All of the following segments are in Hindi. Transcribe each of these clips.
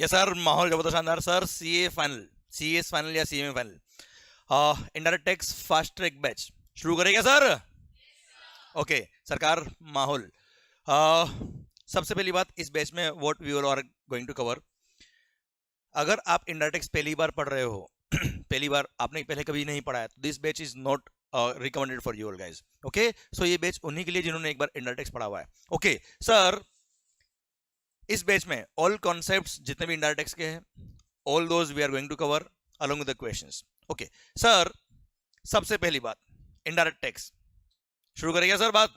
यस सर, माहौल जबरदस्त शानदार sir. CA final, CA final या CMA final, indirect tax fast track batch शुरू करेगा सर। ओके सरकार, माहौल। सबसे पहली बात, इस बैच में what we are going to cover. अगर आप इनडायरेक्ट टैक्स पहली बार पढ़ रहे हो पहली बार आपने पहले कभी नहीं पढ़ा है, तो this batch is not recommended for you all guys. Okay, so ये बैच उन्हीं के लिए जिन्होंने एक बार इनडायरेक्ट टैक्स पढ़ा हुआ है। ओके सर, इस बैच में ऑल कॉन्सेप्ट्स जितने भी इनडायरेक्ट टैक्स के हैं, all those we are going to cover along with the questions. Okay sir, सबसे पहली बात, इनडायरेक्ट टैक्स शुरू करेगा सर बात।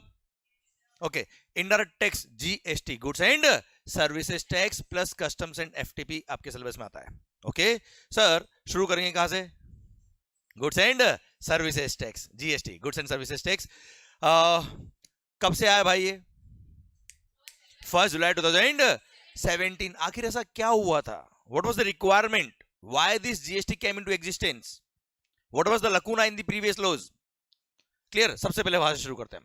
Okay, indirect tax GST, goods and services tax plus customs and FTP आपके सिलेबस में आता है। ओके सर, शुरू करेंगे कहां से? Goods and services tax, GST, goods and services tax. कब से आया भाई ये? 1 जुलाई 2017। आखिर ऐसा क्या हुआ था? What was the requirement? Why this GST came into existence? What was the lacuna in the previous laws? Clear, सबसे पहले वहां से शुरू करते हैं।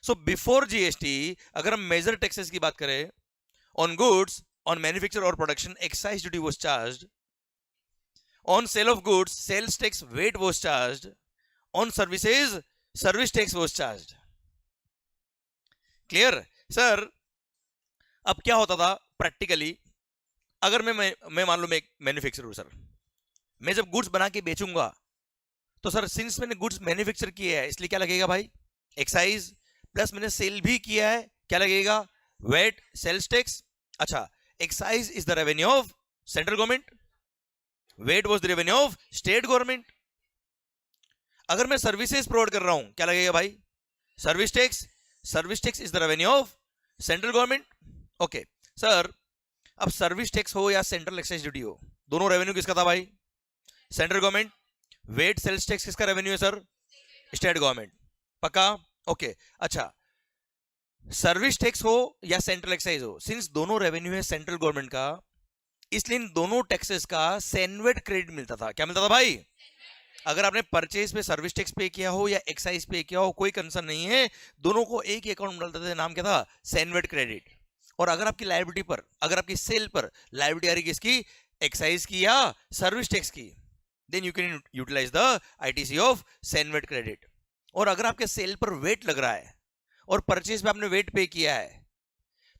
सो बिफोर जीएसटी अगर हम मेजर टैक्सेस की बात करें, ऑन गुड्स, ऑन मैन्युफैक्चर और production excise duty was charged, on sale of goods sales tax VAT was charged, on services service tax was charged. Clear sir? अब क्या होता था प्रैक्टिकली, अगर मैं मान लो मैं एक मैन्युफैक्चरर हूं सर, मैं जब गुड्स बना के बेचूंगा तो सर सिंस मैंने गुड्स मैन्युफैक्चर किया है इसलिए क्या लगेगा भाई? एक्साइज, प्लस मैंने सेल भी किया है, क्या लगेगा? VAT, sales tax. अच्छा, excise is the revenue of central government, VAT was the revenue of state government. अगर मैं सर्विसेज प्रोवाइड कर रहा हूं, क्या लगेगा भाई? Service tax, service tax is the revenue of central government. Okay sir, अब सर्विस टैक्स हो या सेंट्रल एक्साइज ड्यूटी हो, दोनों रेवेन्यू किसका था भाई? Central government. VAT sales tax किसका रेवेन्यू है सर? State government. पक्का? ओके अच्छा, सर्विस टैक्स हो या सेंट्रल एक्साइज हो, सिंस दोनों रेवेन्यू है सेंट्रल गवर्नमेंट का, इसलिए इन दोनों टैक्सेस का सेनवेट क्रेडिट मिलता था। क्या मिलता था भाई? अगर आपने परचेज पे सर्विस टैक्स पे किया हो या एक्साइज पे किया हो, कोई कंसर्न नहीं है, दोनों को एक ही अकाउंट मिलता था, नाम क्या था? CENVAT credit. और अगर आपकी लायबिलिटी पर, अगर आपकी सेल पर लायबिलिटी आ रही किसकी? एक्साइज की या सर्विस टैक्स की, then you can utilize the ITC of CENVAT credit. और अगर आपके सेल पर वेट लग रहा है और परचेज पे आपने वेट पे किया है,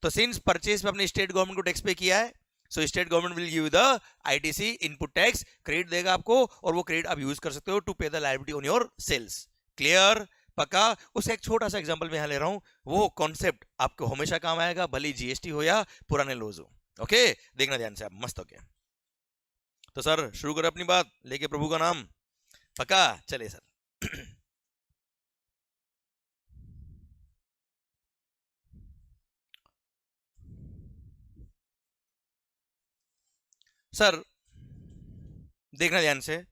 तो सिंस परचेज पे आपने स्टेट गवर्नमेंट को टैक्स पे किया है, so state government will give the ITC input tax credit देगा आपको, और वो क्रेडिट आप यूज कर सकते हो to pay the liability on your sales. Clear? पक्का? उसका एक छोटा सा एग्जांपल मैं यहां ले रहा हूं, वो कॉन्सेप्ट आपको हमेशा काम आएगा, भले जीएसटी हो या पुराने लॉज हो। ओके, देखना ध्यान से आप, मस्त हो गया। तो सर शुरू करें अपनी बात लेके प्रभु का नाम। पक्का? चलिए सर। सर देखना ध्यान से,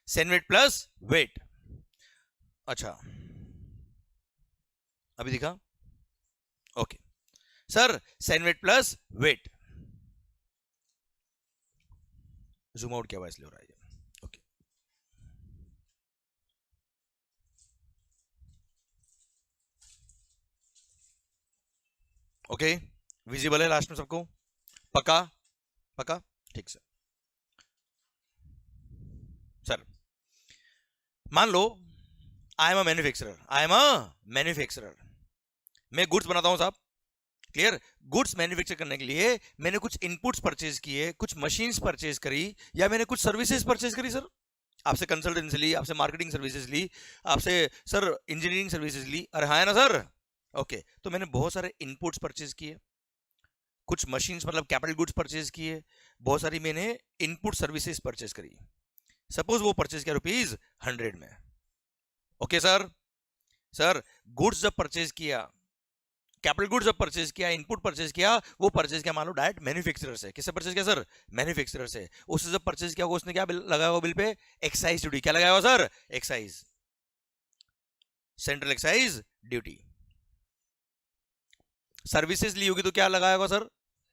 सेनवेट प्लस वेट। अच्छा अभी दिखा? Okay sir, CENVAT plus VAT, zoom out क्या हुआ इसलिए हो रहा है। ओके ओके, विजिबल है लास्ट में सबको? पक्का? पक्का, ठीक सर। सर मान लो आई एम अ मैन्युफैक्चरर, मैं गुड्स बनाता हूं साहब। क्लियर? गुड्स मैन्युफैक्चर करने के लिए मैंने कुछ इनपुट्स परचेज किए, कुछ मशीन्स परचेज करी, या मैंने कुछ सर्विसेज परचेज करी सर। आपसे कंसल्टेंसी ली, आपसे मार्केटिंग सर्विसेज ली, आपसे सर इंजीनियरिंग सर्विसेज ली, अरे हाँ है ना सर? ओके, तो मैंने बहुत सारे इनपुट्स परचेज किए, कुछ मशीन्स मतलब कैपिटल गुड्स परचेज किए, बहुत सारी मैंने इनपुट सर्विसेज परचेज करी। सपोज वो परचेज किया ₹100 में। Okay sir? सर गुड्स जब परचेज किया, कैपिटल गुड्स जब परचेज किया, इनपुट परचेज किया, वो परचेज किया मान लो डायरेक्ट मैन्युफैक्चरर से। किससे परचेज किया सर? मैन्युफैक्चरर से। उससे जब परचेज किया उसने क्या बिल लगाया हुआ बिल पे? Excise duty. क्या लगाया हुआ सर? Excise, central excise duty. Services ली होगी तो क्या लगाया होगा सर?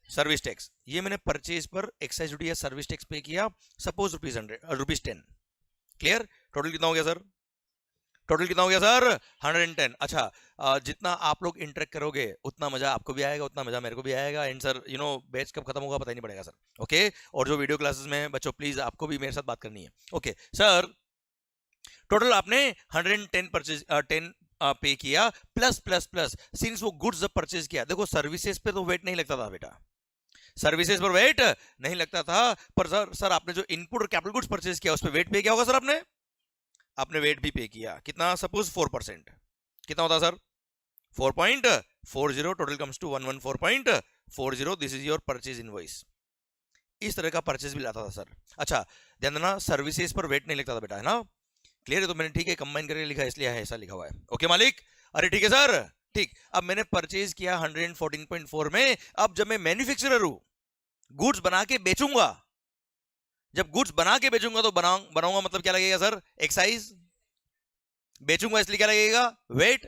Service tax. ये मैंने परचेज पर एक्साइज ड्यूटी या सर्विस टैक्स पे किया, सपोज ₹10। क्लियर? टोटल कितना हो गया सर? टोटल कितना हो गया सर 110। अच्छा जितना आप लोग इंटरेक्ट करोगे उतना मजा आपको भी आएगा, उतना मजा मेरे को भी आएगा। एंड सर बैच कब खत्म होगा पता ही नहीं पड़ेगा सर। ओके और जो वीडियो क्लासेस में बच्चों प्लीज आपको भी मेरे साथ बात करनी है। ओके सर टोटल आपने 110 परचेज 10 पे किया प्लस प्लस प्लस सिंस वो गुड्स जब परचेज किया, देखो सर्विसेज पे तो वेट नहीं लगता था बेटा, सर्विसेज पर वेट नहीं लगता था, पर सर आपने जो इनपुट और कैपिटल गुड्स परचेज किया उस पर वेट पे किया होगा सर, आपने वेट भी पे किया। कितना? सपोज 4%, कितना होता sir 4.40, total comes to 114.40। This is your purchase invoice. इस तरह का परचेज भी लाता था सर। अच्छा ध्यान देना सर्विसेज पर वेट नहीं लगता था बेटा, है ना? क्लियर है? तो मैंने ठीक है कंबाइन करके लिखा इसलिए है ऐसा लिखा हुआ है। ओके मालिक? अरे ठीक है सर, ठीक। अब मैंने परचेज किया 114.4 में। अब जब मैं मैन्युफैक्चरर हूं, गुड्स बना के बेचूंगा, जब गुड्स बना के बेचूंगा तो बनाऊंगा मतलब क्या लगेगा सर? एक्साइज। बेचूंगा इसलिए क्या लगेगा? वेट।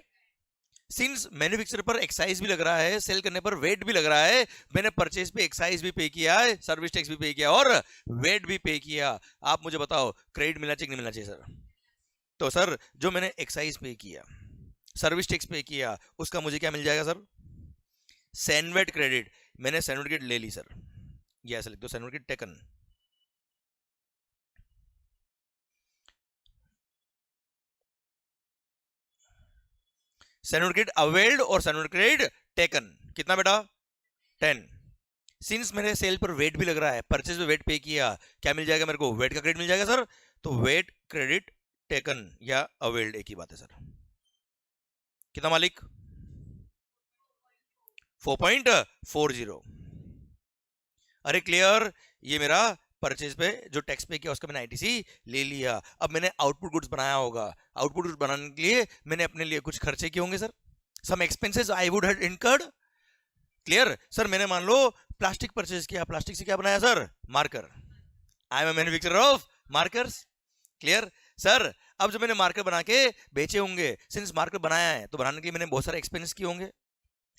सिंस मैन्युफैक्चर पर एक्साइज भी लग रहा है, सेल करने पर वेट भी लग रहा है, मैंने परचेज पे एक्साइज भी पे किया है, सर्विस टैक्स भी पे किया और वेट भी पे किया। आप मुझे बताओ क्रेडिट मिलना चाहिए कि नहीं मिलना चाहिए सर? तो सर जो मैंने एक्साइज पे किया, सर्विस टैक्स पे किया, उसका मुझे क्या मिल जाएगा सर? CENVAT credit. मैंने सैनवेट क्रेडिट ले ली सर, ये ऐसा लिख दो, CENVAT credit taken. CENVAT credit availed और सैनवेट क्रेडिट टेकन। कितना बेटा? 10। सिंस मेरे सेल पर वेट भी लग रहा है, परचेज पे वेट पे किया, क्या मिल जाएगा मेरे को? वेट का क्रेडिट मिल जाएगा सर। तो वेट क्रेडिट टेकन या अवेल्ड एक ही बात है सर। कितना मालिक? 4.40। अरे क्लियर? ये मेरा परचेज पे जो टैक्स पे किया उसका मैंने आईटीसी ले लिया। अब मैंने आउटपुट गुड्स बनाया होगा, आउटपुट गुड्स बनाने के लिए मैंने अपने लिए कुछ खर्चे किए होंगे sir, some expenses I would have incurred. Clear sir? मैंने मान लो प्लास्टिक परचेज किया, प्लास्टिक से क्या बनाया sir? Marker. I am a manufacturer of markers. Clear sir? अब जब मैंने मार्कर बना के बेचे होंगे, सिंस मार्कर बनाया है तो बनाने के लिए मैंने बहुत सारे एक्सपेंस किए होंगे।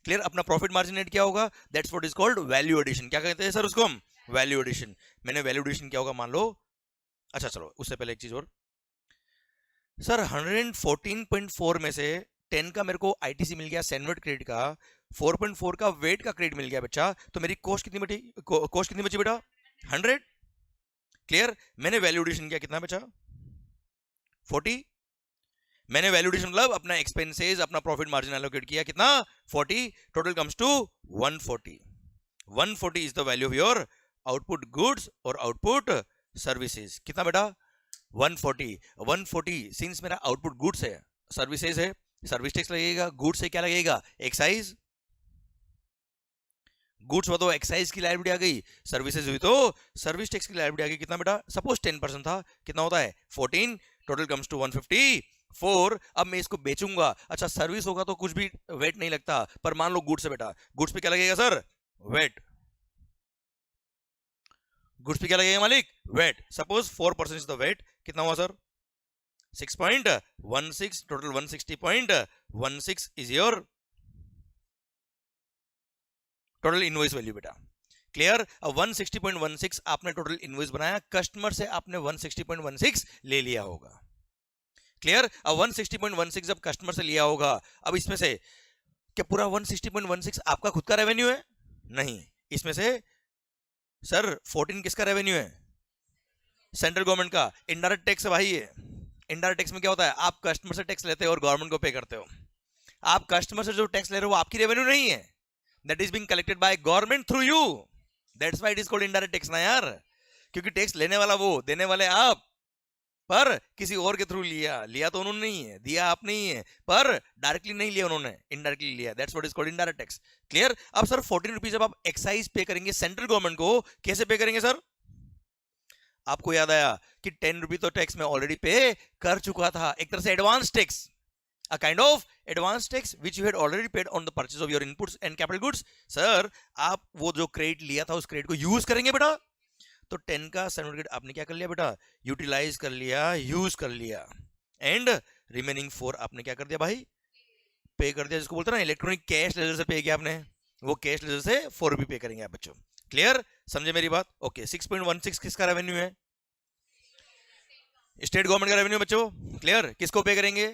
क्लियर? अपना प्रॉफिट मार्जिन एड किया होगा, that's what is called value addition. क्या कहते हैं सर उसको हम? Value addition. मैंने वैल्यू एडिशन किया होगा मान लो। अच्छा चलो उससे पहले एक चीज और सर, 114.4 में से 10 का मेरे को आईटीसी मिल गया सैनवेट क्रेडिट का, 4.4 का वेट का क्रेडिट मिल गया बच्चा, तो मेरी कॉस्ट कितनी बची? कॉस्ट कितनी बची बेटा? 100। क्लियर? मैंने वैल्यू एडिशन किया, कितना बचा? 40। मैंने वैल्यू एडिशन मतलब अपना एक्सपेंसेस, अपना प्रॉफिट मार्जिन एलोकेट किया, कितना? 40। Total comes to 140। 140 is the value of your output goods और आउटपुट सर्विसेज। कितना बेटा? 140। 140 सिंस मेरा आउटपुट गुड्स है, सर्विसेज है, सर्विस टैक्स लगेगा, गुड्स से क्या लगेगा? एक्साइज। गुड्स हुआ तो एक्साइज की लायबिलिटी आ गई, सर्विसेज हुई तो सर्विस टैक्स की लायबिलिटी आ गई। कितना बेटा? सपोज 10% था, कितना होता है? 14। Total comes to 154। अब मैं इसको बेचूंगा। अच्छा सर्विस होगा तो कुछ भी वेट नहीं लगता, पर मान लो गुड्स है बेटा, गुड्स पे क्या लगेगा सर? वेट। गुड्स पे क्या लगेगा मालिक? VAT. Suppose 4% is the VAT, कितना हुआ sir? 6.16। Total 160.16 is your total invoice value बेटा। क्लियर? अब 160.16 आपने टोटल इनवॉइस बनाया, कस्टमर से आपने 160.16 ले लिया होगा। क्लियर? अब 160.16 जब कस्टमर से लिया होगा, अब इसमें से क्या पूरा 160.16 आपका खुद का रेवेन्यू है? नहीं, इसमें से सर 14 किसका रेवेन्यू है? सेंट्रल गवर्नमेंट का। इनडायरेक्ट टैक्स है भाई ये। इनडायरेक्ट टैक्स में क्या होता है? आप कस्टमर से टैक्स लेते हो और गवर्नमेंट को पे करते हो। आप कस्टमर से जो टैक्स ले रहे हो वो आपकी रेवेन्यू नहीं है, that is being collected by government through you, that's why it is called indirect tax ना यार, क्योंकि टैक्स लेने वाला वो, देने वाले आप, पर किसी और के थ्रू लिया तो उन्होंने नहीं है, दिया आपने ही है, पर डायरेक्टली नहीं लिया उन्होंने, इनडायरेक्टली लिया, that's what is called indirect tax. Clear? अब सर 14 रुपीज जब आप एक्साइज पे करेंगे सेंट्रल गवर्नमेंट को, कैसे पे करेंगे सर? आपको याद आया कि 10 रुपीज तो टैक्स में ऑलरेडी पे कर चुका था, एक तरह से advance tax, a kind of advance tax which you had already paid on the purchase of your inputs and capital goods। Sir आप वो जो क्रेडिट लिया था उस क्रेडिट को यूज करेंगे बेटा, तो 10 का सर्टिफिकेट आपने क्या कर लिया बेटा? यूटिलाइज कर लिया, यूज कर लिया, एंड रिमेनिंग 4 आपने क्या कर दिया भाई? पे कर दिया, जिसको बोलते हैं ना इलेक्ट्रॉनिक कैश लेजर से पे किया आपने, वो कैश लेजर से 4 रुपये पे करेंगे आप बच्चों। क्लियर? समझे मेरी बात? ओके 6.16 किसका रेवेन्यू है? स्टेट गवर्नमेंट का रेवेन्यू बच्चों, क्लियर, किसको पे करेंगे?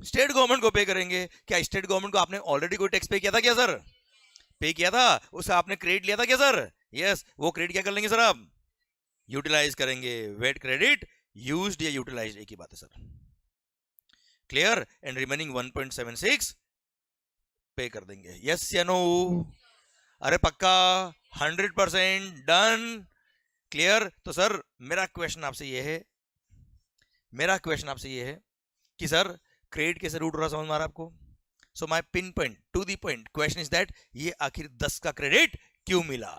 स्टेट गवर्नमेंट को पे करेंगे। क्या स्टेट गवर्नमेंट को आपने ऑलरेडी कोई टैक्स पे किया था क्या सर? पे किया था, उससे आपने क्रेडिट लिया था क्या सर? यस, वो क्रेडिट क्या कर लेंगे सर आप? यूटिलाइज करेंगे। वेट क्रेडिट यूज्ड या यूटिलाइज्ड एक ही बात है सर, क्लियर। एंड रिमेनिंग 1.76 पे कर देंगे। यस या नो? अरे पक्का, 100% डन, क्लियर। तो सर मेरा क्वेश्चन आपसे ये है कि सर क्रेडिट कैसे रूट हो रहा, समझ में आ रहा है आपको? So my pin point two the point question is that ये आखिर 10 का क्रेडिट क्यों मिला?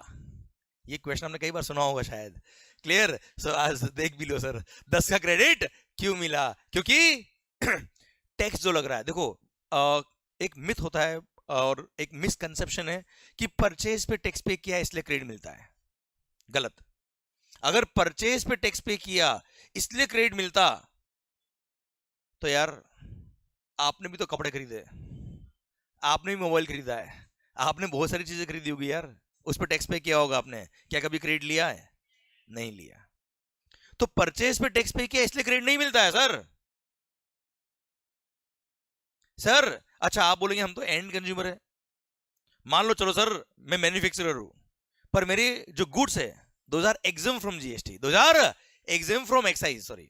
ये क्वेश्चन हमने कई बार सुना होगा शायद, क्लियर। सो आज देख भी लो सर, 10 का क्रेडिट क्यों मिला? क्योंकि टैक्स जो लग रहा है, देखो एक मिथ होता है और एक मिसकंसेप्शन है कि परचेज पे टैक्स पे किया इसलिए क्रेडिट मिलता है। गलत। अगर परचेज पे टैक्स पे किया इसलिए क्रेडिट मिलता तो यार आपने भी तो कपड़े खरीदे, आपने भी मोबाइल खरीदा है, आपने बहुत सारी चीजें खरीदी होगी यार, उस पर टैक्स पे किया होगा आपने। क्या कभी क्रेडिट लिया है? नहीं लिया। तो परचेज पे टैक्स पे किया इसलिए क्रेडिट नहीं मिलता है सर। सर अच्छा आप बोलेंगे हम तो एंड कंज्यूमर है, मान लो चलो सर मैं मैन्युफैक्चरर हूं, पर मेरे जो गुड्स है those are exempt from GST, those are exempt from excise, sorry,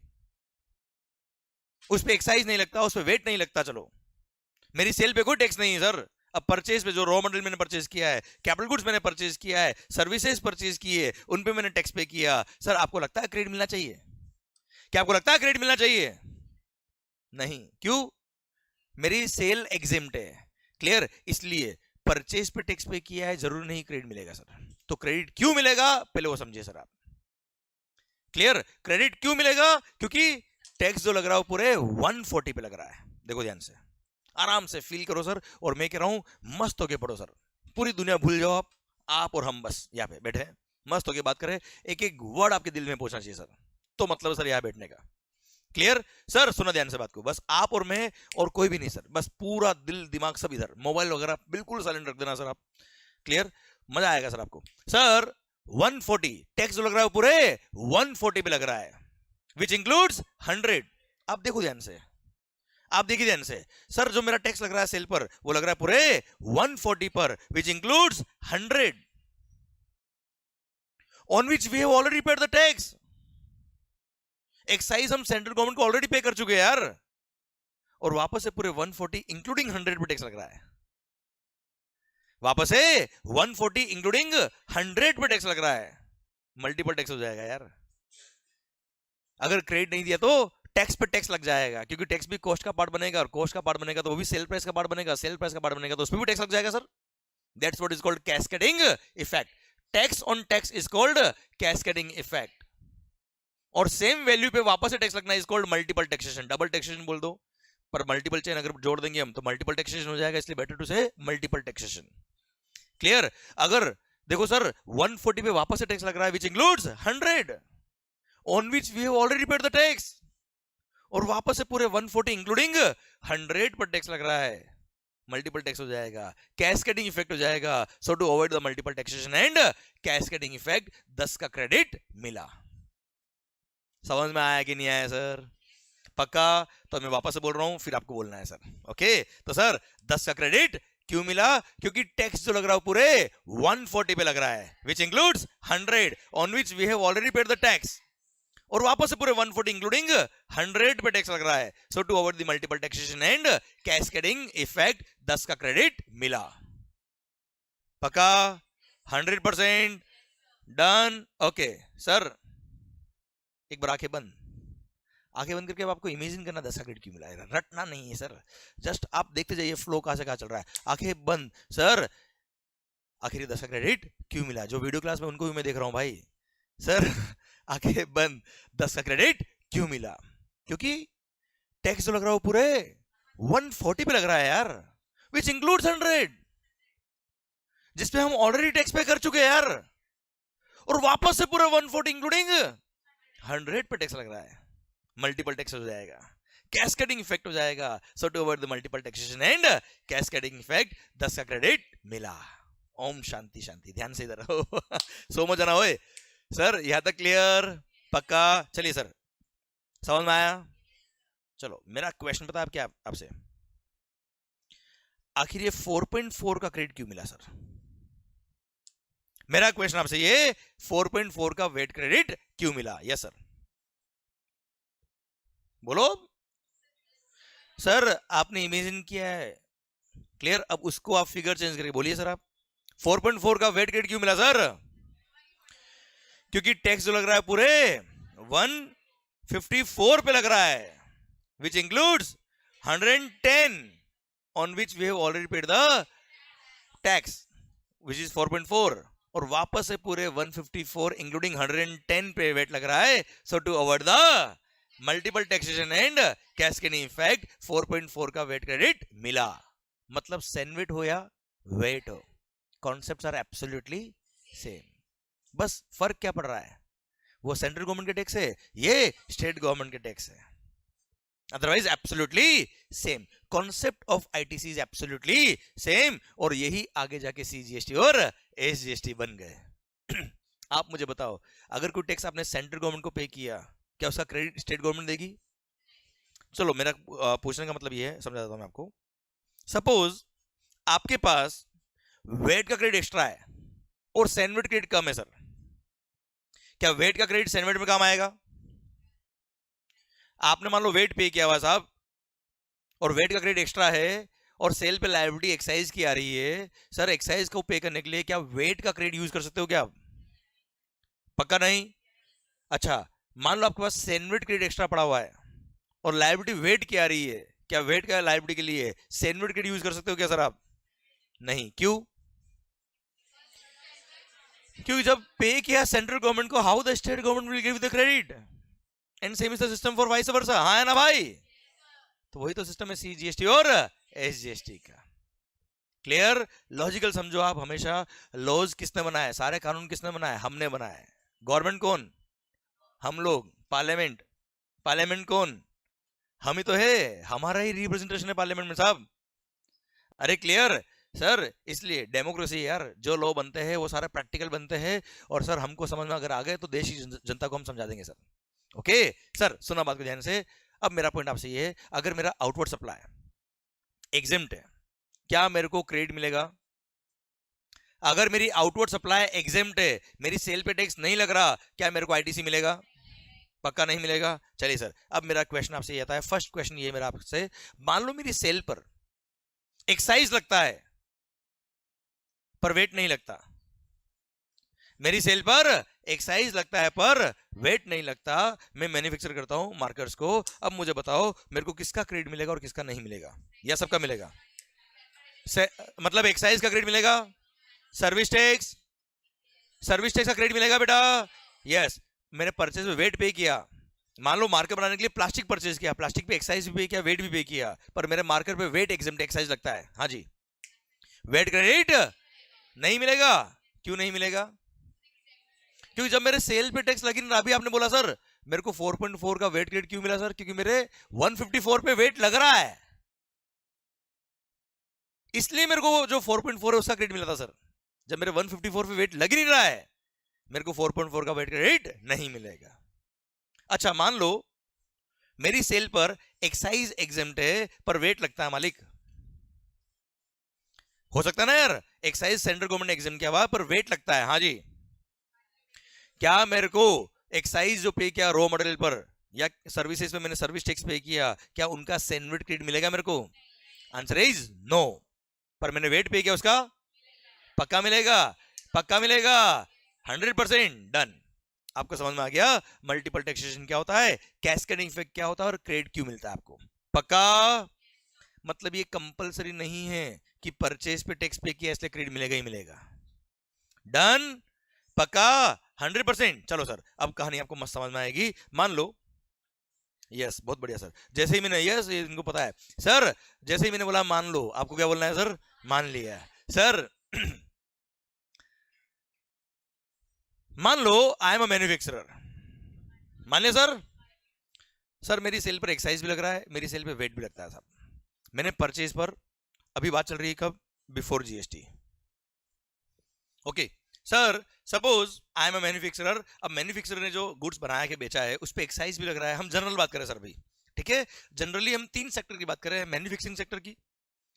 उस पे एक्साइज नहीं लगता, उस पे वेट नहीं लगता, चलो मेरी सेल पे कोई टैक्स नहीं है सर। अब परचेज पे जो रॉ मटेरियल मैंने परचेज किया है, कैपिटल गुड्स मैंने परचेज किया है, सर्विसेज परचेज किए, उन पे मैंने टैक्स पे किया। सर आपको लगता है क्रेडिट मिलना चाहिए? क्या आपको लगता है क्रेडिट मिलना चाहिए? नहीं। क्यों? मेरी सेल एग्जेम्प्ट है, क्लियर। इसलिए परचेज पे टैक्स पे किया है, जरूरी नहीं क्रेडिट मिलेगा सर। तो क्रेडिट क्यों मिलेगा पहले वो समझिए सर आप, क्लियर। क्रेडिट क्यों मिलेगा? क्योंकि टैक्स जो लग रहा है पूरे 140 पे लग रहा है। देखो ध्यान से, आराम से फील करो सर, और मैं कह रहा हूं मस्त होके पढ़ो सर, पूरी दुनिया भूल जाओ आप और हम बस यहाँ पे बैठे मस्त होके बात करें, एक एक वर्ड आपके दिल में पहुंचना चाहिए सर, तो मतलब सर यहाँ बैठने का, क्लियर। सर सुनो ध्यान से बात को, बस आप और मैं और कोई भी नहीं सर, बस पूरा दिल दिमाग सब इधर, मोबाइल वगैरह बिल्कुल साइलेंट रख देना सर आप, क्लियर। मजा आएगा सर आपको। सर 140 टैक्स जो लग रहा है पूरे 140 पे लग रहा है, विच इंक्लूड्स 100। आप देखो ध्यान से, आप देखिए ध्यान से, सर जो मेरा टैक्स लग रहा है सेल पर वो लग रहा है पूरे 140 पर, which includes 100 on which we have already paid the tax. Excise हम सेंट्रल गवर्नमेंट को ऑलरेडी पे कर चुके हैं यार, और वापस से पूरे 140 इंक्लूडिंग 100 पे टैक्स लग रहा है, वापस से 140 इंक्लूडिंग 100 पे टैक्स लग रहा है। मल्टीपल टैक्स हो जाएगा यार, अगर क्रेडिट नहीं दिया तो टैक्स पे टैक्स लग जाएगा, क्योंकि टैक्स भी कॉस्ट का पार्ट बनेगा, और कॉस्ट का पार्ट बनेगा तो वो भी सेल प्राइस का पार्ट बनेगा, सेल प्राइस का पार्ट बनेगा तो उसमें भी टैक्स लग जाएगा sir. That's what is called cascading effect. Tax on tax is called cascading effect, और सेम वैल्यू पे वापस से टैक्स लगना is called multiple taxation. Double taxation बोल दो, पर मल्टीपल चेन अगर जोड़ देंगे हम तो मल्टीपल टैक्सेशन हो जाएगा, इसलिए बेटर टू से मल्टीपल टैक्सेशन, क्लियर। अगर देखो सर 140 पे वापस से टैक्स लग रहा है, which includes 100 on which we have already paid the tax, और वापस से पूरे 140 इंक्लूडिंग 100 पर टैक्स लग रहा है, मल्टीपल टैक्स हो जाएगा, कैस्केडिंग इफेक्ट हो जाएगा। So to avoid the multiple taxation and cascading effect 10 का क्रेडिट मिला। समझ में आया कि नहीं आया सर? पक्का? तो मैं वापस से बोल रहा हूं, फिर आपको बोलना है सर, ओके। तो सर 10 का क्रेडिट क्यों मिला? क्योंकि टैक्स जो लग रहा है पूरे 140 पे लग रहा है, which includes 100 on which we have already paid the tax, और वापस से पूरे 140 इंक्लूडिंग 100 पे टैक्स लग रहा है। So to avoid the multiple taxation and cascading effect 10 का क्रेडिट मिला। पक्का? 100% डन, ओके। सर एक बार आंखें बंद करके अब आपको इमेजिन करना 10 का क्रेडिट क्यों मिला है, रटना नहीं है सर, जस्ट आप देखते जाइए फ्लो कहां से कहां चल रहा है। आंखें बंद, सर आखिर 10 का क्रेडिट क्यों मिला? जो वीडियो क्लास में उनको भी मैं देख रहा हूं भाई, सर आंखें बंद, 10 का क्रेडिट क्यों मिला? क्योंकि टैक्स जो लग रहा है वो पूरे 140 पे लग रहा है यार, विच इंक्लूड्स 100, जिसपे हम ऑलरेडी टैक्स पे कर चुके हैं यार, और वापस से पूरे 140 इंक्लूडिंग 100 पे टैक्स लग रहा है, मल्टीपल टैक्स हो जाएगा, कैस्केडिंग इफेक्ट हो जाएगा। So to avoid the multiple taxation and cascading effect 10 का क्रेडिट मिला। ओम शांति शांति, ध्यान से इधर सो मजा ना होए सर, यहां तक क्लियर? पक्का? चलिए सर समझ में आया? चलो मेरा क्वेश्चन पता है आप क्या आपसे, आखिर ये 4.4 का क्रेडिट क्यों मिला सर? मेरा क्वेश्चन आपसे ये 4.4 का वेट क्रेडिट क्यों मिला? यस सर, बोलो सर। आपने इमेजिन किया है, क्लियर? अब उसको आप फिगर चेंज करके बोलिए सर आप, 4.4 का वेट क्रेडिट क्यों मिला सर? क्योंकि टैक्स जो लग रहा है पूरे 154 पे लग रहा है, which includes 110 on which we have already paid the tax, which is 4.4, और वापस से पूरे 154 इंक्लूडिंग 110 पे वेट लग रहा है. So to avoid the multiple taxation and cascading effect 4.4 का वेट क्रेडिट मिला. मतलब सेनवेट हो या वेट हो, कॉन्सेप्ट्स आर एब्सोल्युटली सेम. बस फर्क क्या पड़ रहा है? वो सेंट्रल गवर्नमेंट के टैक्स है, ये स्टेट गवर्नमेंट के टैक्स है. Otherwise absolutely same. Concept of ITC is absolutely same, और यही आगे जाके सीजीएसटी और एसजीएसटी बन गए. आप मुझे बताओ, अगर कोई टैक्स आपने सेंट्रल गवर्नमेंट को पे किया, क्या उसका क्रेडिट स्टेट गवर्नमेंट देगी? चलो मेरा पूछने का मतलब ये है, समझा देता हूं मैं आपको. सपोज आपके पास वेट का क्रेडिट एक्स्ट्रा है और सेनवेट क्रेडिट कम है सर, क्या वेट का क्रेडिट सेनवेट में काम आएगा? आपने मान लो वेट पे किया हुआ साहब, और वेट का क्रेडिट एक्स्ट्रा है, और सेल पे लायबिलिटी एक्साइज की आ रही है. सर एक्साइज को पे करने के लिए क्या वेट का क्रेडिट यूज कर सकते हो क्या आप? पक्का नहीं. अच्छा, मान लो आपके पास सेनवेट क्रेडिट एक्स्ट्रा पड़ा हुआ है और लायबिलिटी वेट की आ रही है, क्या वेट का लायबिलिटी के लिए सेनवेट क्रेडिट यूज कर सकते हो क्या सर आप? नहीं. क्यों? क्योंकि जब पे किया सेंट्रल गवर्नमेंट को, how the state government will give the credit, and same is the system for vice versa. हाँ है ना भाई? तो वही तो सिस्टम है सीजीएसटी और एसजीएसटी का. क्लियर? लॉजिकल समझो आप हमेशा. लॉज किसने बनाया? सारे कानून किसने बनाया? हमने बनाया. गवर्नमेंट कौन? हम लोग. पार्लियामेंट. पार्लियामेंट कौन? हम ही तो है, हमारा ही रिप्रेजेंटेशन है पार्लियामेंट में साहब. अरे क्लियर सर? इसलिए डेमोक्रेसी यार, जो लॉ बनते हैं वो सारे प्रैक्टिकल बनते हैं, और सर हमको समझ में अगर आ गए तो देश की जनता को हम समझा देंगे सर. ओके सर, सुना बात को ध्यान से. अब मेरा पॉइंट आपसे ये है, अगर मेरा आउटवर्ड सप्लाई एग्जेम्प्ट है, क्या मेरे को क्रेडिट मिलेगा? अगर मेरी आउटवर्ड सप्लाई एग्जेम्प्ट है, मेरी सेल पे टैक्स नहीं लग रहा, क्या मेरे को आईटीसी मिलेगा? पक्का नहीं मिलेगा. चलिए सर, अब मेरा क्वेश्चन आपसे ये आता है, फर्स्ट क्वेश्चन ये मेरा आपसे, मान लो मेरी सेल पर एक्साइज लगता है पर वेट नहीं लगता. मेरी सेल पर एक्साइज लगता है पर वेट नहीं लगता. मैं मैन्युफैक्चर करता हूं मार्कर्स को. अब मुझे बताओ मेरे को किसका क्रेडिट मिलेगा और किसका नहीं मिलेगा, या सबका मिलेगा? मतलब एक्साइज का क्रेडिट मिलेगा, सर्विस टैक्स, सर्विस टैक्स का क्रेडिट मिलेगा बेटा. यस, मैंने परचेज में वेट पे किया. मान लो मार्कर बनाने के लिए प्लास्टिक परचेज किया, प्लास्टिक पे एक्साइज भी पे किया, वेट भी पे किया, पर मेरे मार्कर पे वेट एग्जेम्प्ट एक्साइज लगता है. हाँ जी, वेट क्रेडिट नहीं मिलेगा. क्यों नहीं मिलेगा? क्योंकि जब मेरे सेल पे टैक्स लगी ना, अभी आपने बोला सर मेरे को 4.4 का वेट क्रेडिट क्यों मिला सर? क्योंकि मेरे 154 पे वेट लग रहा है, इसलिए मेरे को जो 4.4 है उसका क्रेडिट मिला था सर. जब मेरे 154 पे वेट लग ही नहीं रहा है, मेरे को 4.4 का वेट क्रेडिट नहीं मिलेगा. अच्छा, मान लो मेरी सेल पर एक्साइज एग्जेम्प्ट है पर वेट लगता है मालिक. हो सकता है ना यार, एक्साइज सेंट्रल गवर्नमेंट एग्जेम्प्ट किया हुआ पर वेट लगता है. हाँ जी, क्या मेरे को एक्साइज जो पे किया रॉ मटेरियल पर या सर्विसेज पे मैंने सर्विस टैक्स पे किया, क्या उनका सेनवेट क्रेडिट मिलेगा मेरे को? Answer is no. पर मैंने वेट पे किया उसका पक्का मिलेगा. पक्का मिलेगा, 100% डन. आपको समझ में आ गया मल्टीपल टैक्सेशन क्या होता है, कैस्केडिंग इफेक्ट क्या होता है, और क्रेडिट क्यों मिलता है आपको? पक्का. मतलब ये कंपलसरी नहीं है कि परचेज पे टैक्स पे किया इसलिए क्रेडिट मिलेगा ही मिलेगा. डन? पक्का 100%. चलो सर, अब कहानी आपको मस्त समझ में आएगी. मान लो, यस बहुत बढ़िया सर, जैसे ही मैंने, यस इनको पता है सर, जैसे ही मैंने बोला मान लो, आपको क्या बोलना है सर? मान लिया सर. मान लो आई एम अ मैन्युफैक्चरर. मान लिया सर. सर मेरी सेल पर एक्साइज भी लग रहा है, मेरी सेल पे वेट भी लगता है साहब. मैंने परचेज पर, अभी बात चल रही है कब? Before GST. Okay sir suppose I am a manufacturer, अब मैन्युफैक्चरर ने जो गुड्स बनाया के बेचा है उस पे एक्साइज भी लग रहा है। हम जनरल बात करें सर भाई, ठीक है, जनरली हम 3 सेक्टर की बात करें, मैन्युफैक्चरिंग सेक्टर की,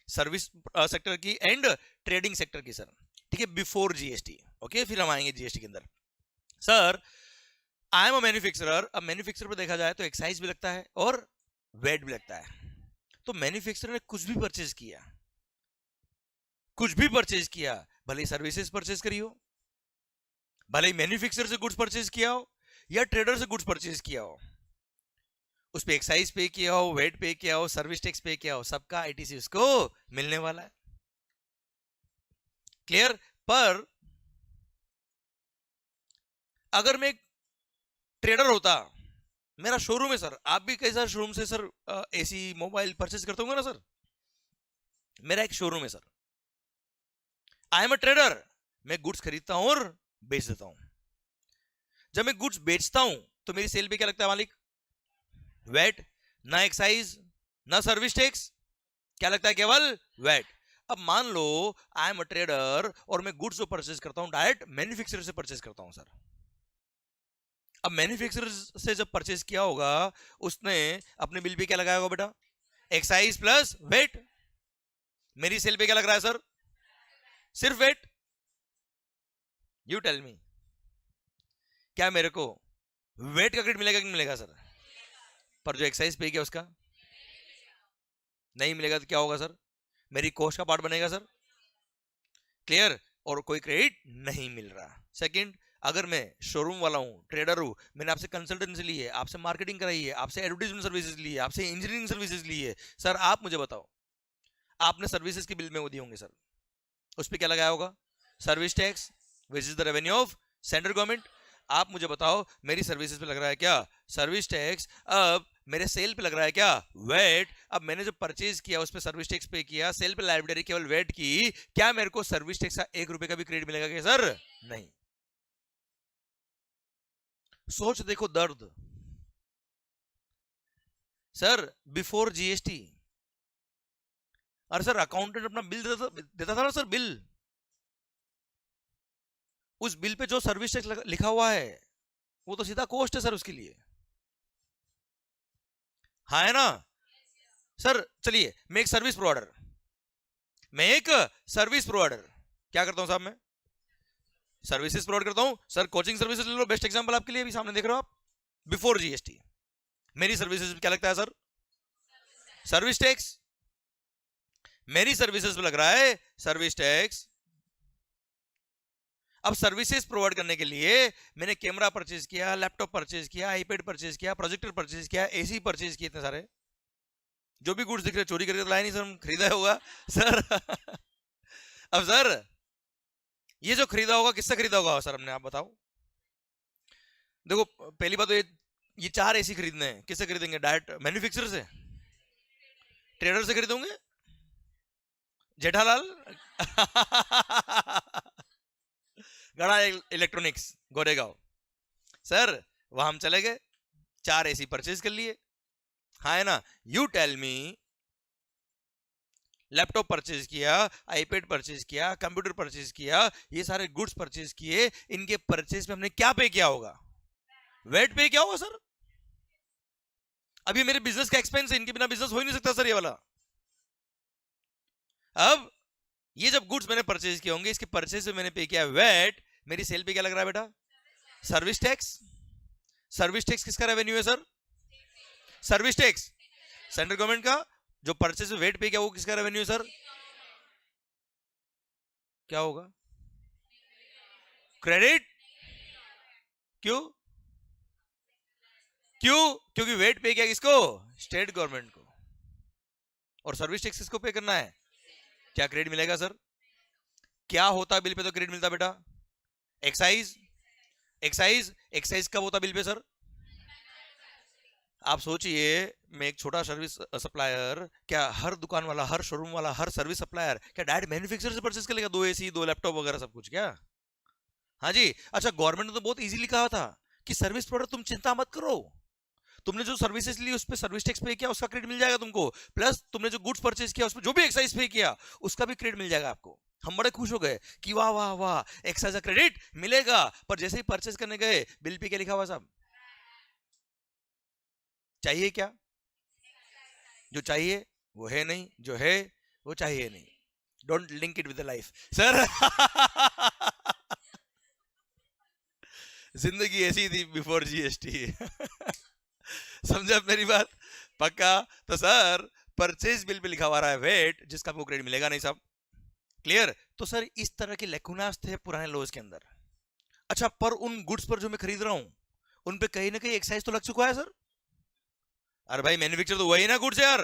सर्विस सेक्टर की एंड ट्रेडिंग सेक्टर की सर, ठीक है, बिफोर जीएसटी। ओके, फिर हम आएंगे जीएसटी के अंदर। Sir I am a manufacturer, अब मैन्युफैक्चरर पे देखा जाए तो एक्साइज भी लगता है और वेट भी लगता है। तो मैन्युफैक्चरर ने कुछ भी परचेज किया, कुछ भी परचेज किया, भले सर्विसेज परचेज करी हो, भले ही मैन्युफैक्चरर से गुड्स परचेज किया हो या ट्रेडर से गुड्स परचेज किया हो, उस पे एक्साइज पे किया हो, वेट पे किया हो, सर्विस टैक्स पे किया हो, सबका आईटीसी उसको मिलने वाला है। क्लियर? पर अगर मैं ट्रेडर होता, मेरा शोरूम है सर, आप भी कई सारे शोरूम से सर एसी मोबाइल परचेज करते होंगे ना सर, मेरा एक शोरूम है sir, I am a trader, मैं गुड्स खरीदता हूं और बेच देता हूं। जब मैं गुड्स बेचता हूं तो मेरी सेल पे क्या लगता है मालिक? वेट, ना एक्साइज ना सर्विस टैक्स, क्या लगता है? केवल वेट। अब मान लो आई एम अ ट्रेडर और मैं गुड्स जो परचेज करता हूं डायरेक्ट मैन्युफैक्चरर से परचेज करता हूं सर। अब मैन्युफैक्चरर से जब परचेज किया होगा उसने अपने बिल पे क्या लगाया होगा बेटा? Excise plus VAT. मेरी सेल पे क्या लग रहा है सर? सिर्फ वेट। यू टेल मी, क्या मेरे को वेट का क्रेडिट मिलेगा कि नहीं मिलेगा सर? पर जो एक्साइज पे किया उसका नहीं मिलेगा तो क्या होगा सर? मेरी कॉस्ट का पार्ट बनेगा सर। क्लियर? और कोई क्रेडिट नहीं मिल रहा। सेकंड, अगर मैं शोरूम वाला हूं, ट्रेडर हूं, मैंने आपसे कंसल्टेंसी ली है, आपसे मार्केटिंग कराई है, आपसे एडवर्टाइजमेंट सर्विसेज ली है, आपसे इंजीनियरिंग सर्विसेज ली है, सर आप मुझे बताओ, आपने सर्विसेज के बिल में वो दिए होंगे सर, उस पर क्या लगाया होगा? Service tax which is the revenue of central government. आप मुझे बताओ, मेरी सर्विसेज पे लग रहा है क्या? Service tax. अब मेरे सेल पे लग रहा है क्या? वेट। अब मैंने जो परचेज किया उस पे सर्विस टैक्स पे किया, सेल पे लाइबिलिटी केवल वेट की, क्या मेरे को सर्विस टैक्स का 1 रुपए का भी क्रेडिट मिलेगा क्या सर? नहीं। सोच देखो दर्द सर, बिफोर जीएसटी। अरे सर अकाउंटेंट अपना बिल देता था ना सर, बिल, उस बिल पे जो सर्विस टैक्स लिखा हुआ है वो तो सीधा कॉस्ट है सर उसके लिए, हाँ है ना सर? चलिए, मैं एक सर्विस प्रोवाइडर, क्या करता हूं साहब? मैं सर्विसेज प्रोवाइड करता हूं सर। कोचिंग सर्विसेज ले लो, बेस्ट एग्जांपल आपके लिए, अभी सामने देख रहे हो आप। बिफोर जीएसटी मेरी सर्विसेज क्या लगता है सर? Service tax. मेरी सर्विसेज पे लग रहा है सर्विस टैक्स। अब सर्विसेज प्रोवाइड करने के लिए मैंने कैमरा परचेज किया, लैपटॉप परचेज किया, आईपैड परचेज किया, प्रोजेक्टर परचेज किया, एसी परचेज किए, इतने सारे जो भी गुड्स दिख रहे चोरी करके तो लाया नहीं सर, हम खरीदा होगा सर। अब सर ये जो खरीदा होगा किससे खरीदा होगा सर हमने, आप बताओ। देखो पहली बात तो ये 4 एसी खरीदने हैं, किससे खरीदेंगे? डायरेक्ट मैन्युफैक्चरर से? ट्रेडर से खरीदोगे? जेठालाल गड़ा इलेक्ट्रॉनिक्स गोरेगांव सर, वहां हम चले गए, 4 एसी परचेज कर लिए, हाँ है ना? You tell me, laptop purchase किया, आईपैड परचेज किया, कंप्यूटर परचेज किया, ये सारे गुड्स परचेज किए, इनके परचेज में हमने क्या पे किया होगा? वेट पे किया होगा सर। अब ये मेरे बिजनेस का एक्सपेंस है, इनके बिना बिजनेस हो ही नहीं सकता सर ये वाला। अब ये जब गुड्स मैंने परचेज किए होंगे, इसके परचेज में मैंने पे किया वेट, मेरी सेल पे क्या लग रहा है बेटा? Service tax. सर्विस टैक्स किसका रेवेन्यू है sir? Service tax central government का। जो परचेज में वेट पे किया वो किसका रेवेन्यू है सर? क्या होगा? क्रेडिट। क्यों? क्यों? क्योंकि वेट पे किया किसको? स्टेट गवर्नमेंट को। और सर्विस टैक्स किसको पे करना है? क्या क्रेडिट मिलेगा सर? क्या होता बिल पे तो क्रेडिट मिलता बेटा? एक्साइज। एक्साइज, एक्साइज कब होता बिल पे सर? आप सोचिए, मैं एक छोटा सर्विस सप्लायर, क्या हर दुकान वाला, हर शोरूम वाला, हर सर्विस सप्लायर क्या डायरेक्ट मैन्युफैक्चरर से परचेज कर लेगा 2 एसी 2 लैपटॉप वगैरह सब कुछ क्या? हाँ जी। अच्छा, गवर्नमेंट ने तो बहुत इजीली कहा था कि सर्विस प्रोडक्ट तुम चिंता मत करो, तुमने जो सर्विसेज ली उस पर सर्विस टैक्स पे किया उसका क्रेडिट मिल जाएगा तुमको, प्लस तुमने जो गुड्स परचेज किया उस पर जो भी एक्साइज पे किया उसका भी क्रेडिट मिल जाएगा आपको। हम बड़े खुश हो गए कि वाह वाह वाह एक्साइज क्रेडिट मिलेगा, पर जैसे ही परचेस करने गए बिल पे क्या लिखा हुआ साहब? चाहिए क्या? जो चाहिए वो है नहीं, जो है वो चाहिए नहीं. Don't link it with the life sir. जिंदगी ऐसी थी बिफोर जीएसटी. समझा मेरी बात? पक्का? तो सर परचेज बिल पे लिखा हुआ रहा है वेट, जिसका आपको क्रेडिट मिलेगा नहीं साहब. क्लियर? तो सर इस तरह के लेकुनास थे पुराने लॉज के अंदर. अच्छा, पर उन गुड्स पर जो मैं खरीद रहा हूं उन पे कहीं ना कहीं एक्साइज तो लग चुका है सर. अरे भाई मैन्युफैक्चर तो वही ना गुड्स यार.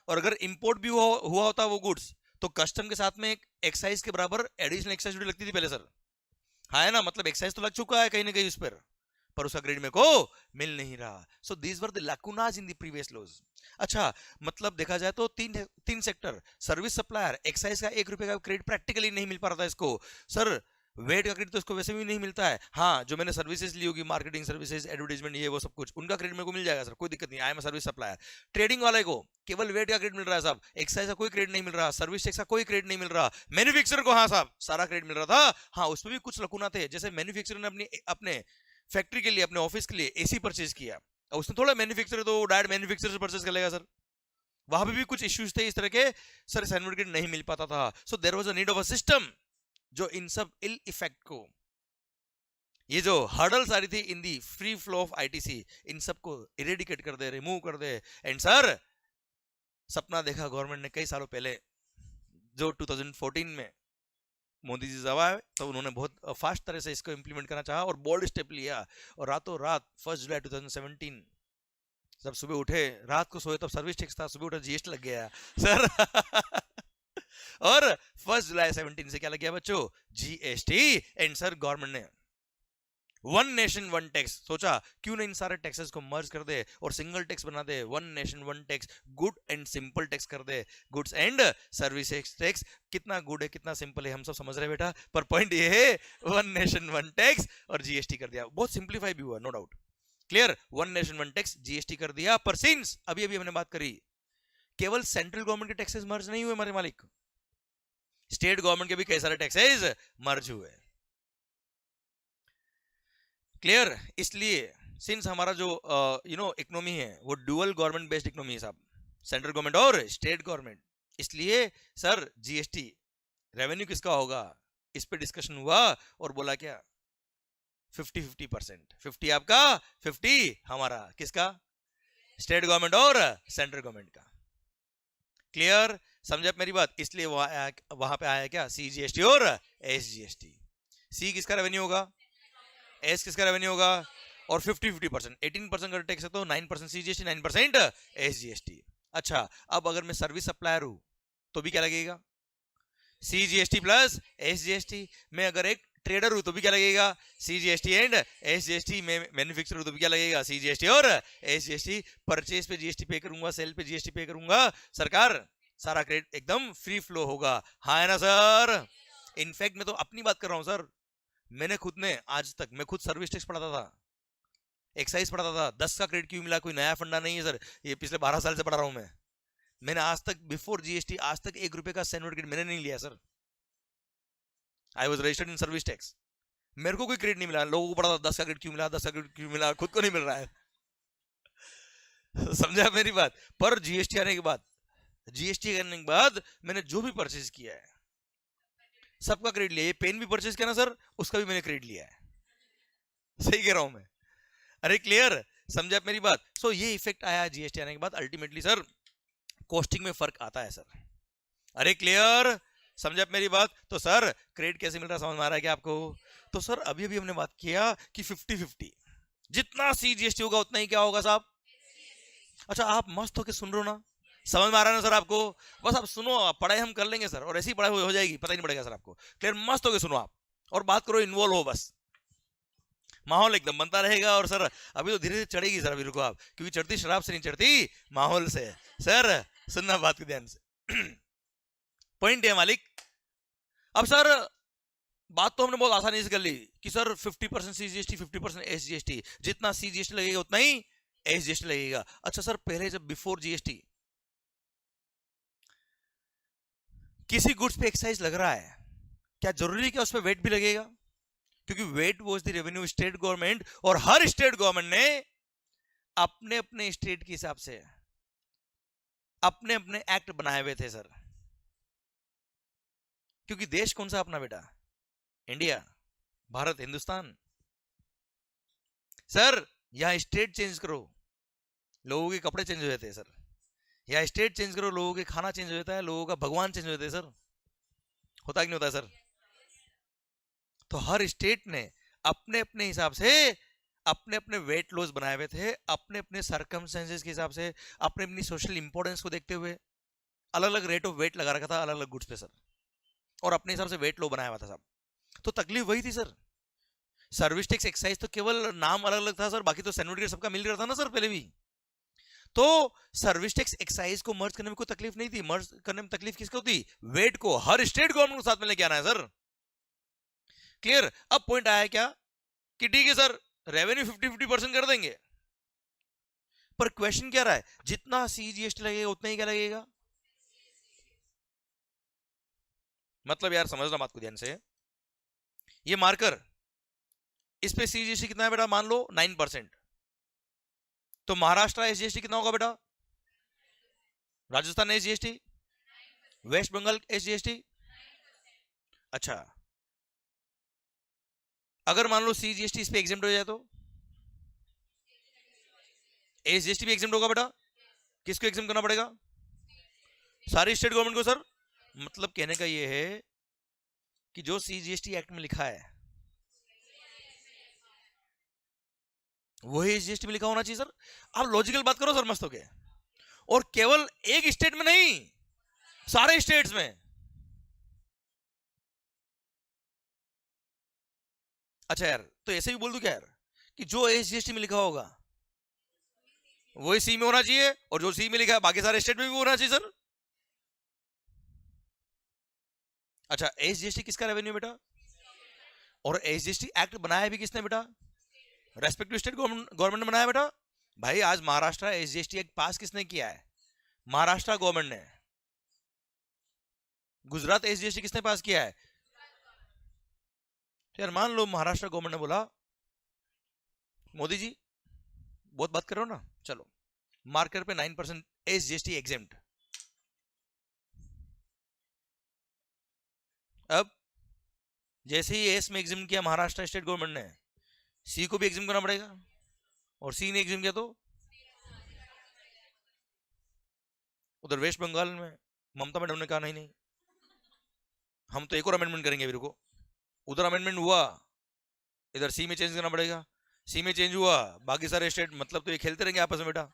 और अगर इंपोर्ट भी हुआ होता वो गुड्स, तो कस्टम के साथ में एक एक्साइज के बराबर एडिशनल एक्साइज ड्यूटी लगती थी पहले सर. हाँ है ना, मतलब एक्साइज तो लग चुका है कहीं ना कहीं उस पर उसका ग्रेड में को मिल नहीं रहा. So these were the lacunas in the previous laws. अच्छा, मतलब देखा जाए तो तीन तीन सेक्टर, सर्विस सप्लायर, एक्साइज का 1 रुपए का क्रेडिट प्रैक्टिकली नहीं मिल पा रहा था इसको. सर वेट का क्रेडिट तो इसको वैसे भी नहीं मिलता है. हाँ, जो मैंने सर्विसेज ली होगी, मार्केटिंग सर्विसेज, एडवर्टाइजमेंट, ये वो सब कुछ, उनका क्रेडिट मेरे को मिल जाएगा सर, कोई दिक्कत नहीं. I am service supplier. Trading वाले को केवल वेट का क्रेडिट मिल रहा है साहब, एक्साइज का कोई क्रेडिट नहीं मिल रहा, सर्विस टैक्स का कोई क्रेडिट नहीं मिल रहा. मैन्युफैक्चरर को हाँ साहब सारा क्रेडिट मिल रहा था. हाँ, उसमें भी कुछ लकुना थे, जैसे मैन्युफैक्चरर ने अपने फैक्ट्री के लिए, अपने ऑफिस के लिए एसी परचेज किया, और उसने थोड़ा मैन्युफैक्चरर तो डायरेक्ट मैन्युफैक्चरर से परचेज कर लेगा सर. वहां पे भी कुछ इश्यूज थे इस तरह के सर, सर्टिफिकेट नहीं मिल पाता था. So there was a need of a system जो इन सब इल इफेक्ट को, ये जो हर्डल्स आ रही थी इन दी फ्री फ्लो ऑफ आईटीसी, इन सबको इरेडिकेट कर दे, रिमूव कर दे. एंड सर सपना देखा गवर्नमेंट ने कई सालों पहले, जो 2014 में मोदी जी जब आए तो उन्होंने बहुत फास्ट तरह से इसको इंप्लीमेंट करना चाहा और बोल्ड स्टेप लिया. और रातों रात 1 जुलाई 2017 जब सुबह उठे, रात को सोए तब सर्विस टैक्स था, सुबह उठे जीएसटी लग गया सर. और 1 जुलाई 17 से क्या लग गया बच्चों? जीएसटी. एंड सर गवर्नमेंट ने वन नेशन वन टैक्स सोचा, क्यों नहीं इन सारे टैक्सेस को मर्ज कर दे और सिंगल टैक्स बना दे. One nation one tax, good and simple tax कर दे, गुड्स एंड सर्विसेज टैक्स. कितना गुड है कितना सिंपल है हम सब समझ रहे हैं बेटा, पर पॉइंट ये है वन नेशन वन टैक्स और जीएसटी कर दिया. बहुत सिंप्लीफाई भी हुआ, no doubt. Clear? One nation one tax, GST कर दिया. पर सिंस अभी अभी हमने बात करी, केवल सेंट्रल गवर्नमेंट के टैक्सेस मर्ज नहीं हुए हमारे मालिक, स्टेट गवर्नमेंट के भी कई सारे टैक्सेस मर्ज हुए. क्लियर? इसलिए सिंस हमारा जो इकोनॉमी है वो डुअल गवर्नमेंट बेस्ड इकोनॉमी है साहब, सेंट्रल गवर्नमेंट और स्टेट गवर्नमेंट. इसलिए सर जीएसटी रेवेन्यू किसका होगा, इस पे डिस्कशन हुआ और बोला क्या 50-50%, 50 आपका 50 हमारा. किसका? स्टेट गवर्नमेंट और सेंट्रल गवर्नमेंट का. क्लियर? समझे मेरी बात? इसलिए वहां पे आया क्या, सीजीएसटी और एसजीएसटी. सी किसका रेवेन्यू होगा, एस किसका रेवेन्यू होगा, और 50-50%, 18% का टैक्स है तो 9% सीजीएसटी, 9% एसजीएसटी. अच्छा, अब अगर मैं सर्विस सप्लायर हूं तो भी क्या लगेगा, सीजीएसटी प्लस एसजीएसटी. मैं अगर एक ट्रेडर हूं तो भी क्या लगेगा, सीजीएसटी एंड एसजीएसटी. मैं मैन्युफैक्चरर हूं तो भी क्या लगेगा, सीजीएसटी और एसजीएसटी. परचेज पे जीएसटी पे करूंगा, सेल पे जीएसटी पे करूंगा, सरकार सारा क्रेडिट एकदम फ्री फ्लो होगा. हाँ है ना सर? इनफैक्ट मैं तो अपनी बात कर रहा हूं सर, मैंने खुद ने आज तक, मैं खुद सर्विस टैक्स पढ़ाता था, एक्साइज पढ़ाता था. 10 का क्रेडिट क्यों मिला, कोई नया फंडा नहीं है सर, ये पिछले 12 साल से पढ़ा रहा हूं मैं. मैंने आज तक बिफोर जीएसटी आज तक 1 रुपए का सर्टिफिकेट मैंने नहीं लिया sir. I was registered in service tax, मेरे को कोई क्रेडिट नहीं मिला. लोगों को पढ़ा था 10 का क्रेडिट क्यों मिला, 10 का क्रेडिट क्यों मिला, खुद को नहीं मिल रहा है. समझा मेरी बात? पर जीएसटी आने के बाद, जीएसटी करने के बाद मैंने जो भी परचेज किया है सबका क्रेडिट लिया. ये पेन भी परचेज किया ना सर, उसका भी मैंने क्रेडिट लिया है. सही कह रहा हूं मैं? अरे क्लियर? समझा मेरी बात? सो ये इफेक्ट आया जीएसटी आने के बाद. अल्टीमेटली सर कॉस्टिंग में फर्क आता है सर. अरे क्लियर? समझा मेरी बात? तो सर क्रेडिट कैसे मिल रहा है समझ में आ रहा है क्या आपको? तो सर अभी अभी हमने बात किया कि 50-50, जितना सीजीएसटी होगा उतना ही क्या होगा साहब. अच्छा, आप मस्त होके सुन रहे हो ना, समझ में आ रहा है ना सर आपको? बस आप सुनो, पढ़ाई हम कर लेंगे सर, और ऐसी पढ़ाई हो जाएगी, पता ही नहीं पड़ेगा सर आपको. क्लियर? मस्त होके सुनो आप और बात करो, इन्वॉल्व हो, बस माहौल एकदम बनता रहेगा. और सर अभी तो धीरे धीरे चढ़ेगी सर, अभी रुको आप, क्योंकि चढ़ती शराब से नहीं चढ़ती माहौल से. सर सुनना बात को ध्यान से. पॉइंट है मालिक. अब सर बात तो हमने बहुत आसानी से कर ली कि सर 50% सीजीएसटी 50% एसजीएसटी, जितना सीजीएसटी लगेगा उतना ही एसजीएसटी लगेगा. अच्छा सर, पहले जब बिफोर जीएसटी किसी गुड्स पे एक्साइज लग रहा है, क्या जरूरी है कि उस पर वेट भी लगेगा? क्योंकि wait was the revenue state government, और हर स्टेट गवर्नमेंट ने अपने अपने स्टेट के हिसाब से अपने अपने एक्ट बनाए हुए थे सर। क्योंकि देश कौन सा अपना बेटा? इंडिया, भारत, हिंदुस्तान। सर यहां स्टेट चेंज करो, लोगों के कपड़े चेंज हो जाते हैं सर। या स्टेट चेंज करो, लोगों के खाना चेंज हो जाता है, लोगों का भगवान चेंज हो जाता है सर। होता कि नहीं होता सर? तो हर स्टेट ने अपने अपने हिसाब से अपने अपने वेट लॉस बनाए हुए थे, अपने अपने सर्कमस्टेंसेस के हिसाब से, अपने अपनी सोशल इंपॉर्टेंस को देखते हुए अलग अलग रेट ऑफ वेट लगा रखा था अलग अलग गुड्स पे सर, और अपने हिसाब से वेट लो बनाया हुआ था सब। तो तकलीफ वही थी सर। सर्विस टैक्स एक्साइज तो केवल नाम अलग अलग था सर, बाकी तो सर्टिफिकेट सबका मिल रहा था ना सर पहले भी। तो सर्विस टैक्स एक्साइज को मर्ज करने में कोई तकलीफ नहीं थी। मर्ज करने में तकलीफ किसको थी? वेट को हर स्टेट गवर्नमेंट को साथ में लेके आना है सर। क्लियर? अब पॉइंट आया क्या कि ठीक है सर रेवेन्यू 50-50% कर देंगे, पर क्वेश्चन क्या रहा है, जितना सीजीएसटी लगेगा उतना ही क्या लगेगा? मतलब यार समझना बात को ध्यान से, ये मार्कर इस पे सीजीएसटी कितना है बेटा? मान लो 9%, तो महाराष्ट्र एसजीएसटी कितना होगा बेटा? Rajasthan SGST, West Bengal SGST. अच्छा, अगर मान लो सीजीएसटी इस पे एग्जेम्प्ट हो जाए तो एसजीएसटी भी एग्जेम्प्ट होगा बेटा? किसको एग्जेम्प्ट करना पड़ेगा? सारी स्टेट गवर्नमेंट को सर। मतलब कहने का ये है कि जो सीजीएसटी एक्ट में लिखा है वही एसजीएसटी में लिखा होना चाहिए सर। आप लॉजिकल बात करो सर मस्त हो के, और केवल एक स्टेट में नहीं, सारे स्टेट्स में। अच्छा यार, तो ऐसे भी बोल दूं क्या यार कि जो एसजीएसटी में लिखा होगा वही सी में होना चाहिए, और जो सी में लिखा है बाकी सारे स्टेट में भी होना चाहिए सर। अच्छा, एसजीएसटी किसका रेवेन्यू बेटा? और एसजीएसटी एक्ट बनाया भी किसने बेटा? रेस्पेक्टिव स्टेट गवर्नमेंट ने बनाया बेटा। भाई आज महाराष्ट्र एसजीएसटी एक्ट पास किसने किया है? महाराष्ट्र गवर्नमेंट ने। गुजरात एसजीएसटी किसने पास किया है? तो यार मान लो महाराष्ट्र गवर्नमेंट ने बोला मोदी जी बहुत बात करो ना, चलो मार्कर पे 9% एसजीएसटी एग्जेम्प्ट। अब जैसे ही एस में एग्जाम किया महाराष्ट्र स्टेट गवर्नमेंट ने, सी को भी एग्जाम करना पड़ेगा, और सी ने एग्जाम किया तो उधर वेस्ट बंगाल में ममता मैडम ने कहा नहीं नहीं हम तो एक और अमेंडमेंट करेंगे मेरे को। उधर अमेंडमेंट हुआ, इधर सी में चेंज करना पड़ेगा, सी में चेंज हुआ, बाकी सारे स्टेट मतलब तो ये खेलते रहेंगे आपस में बेटा।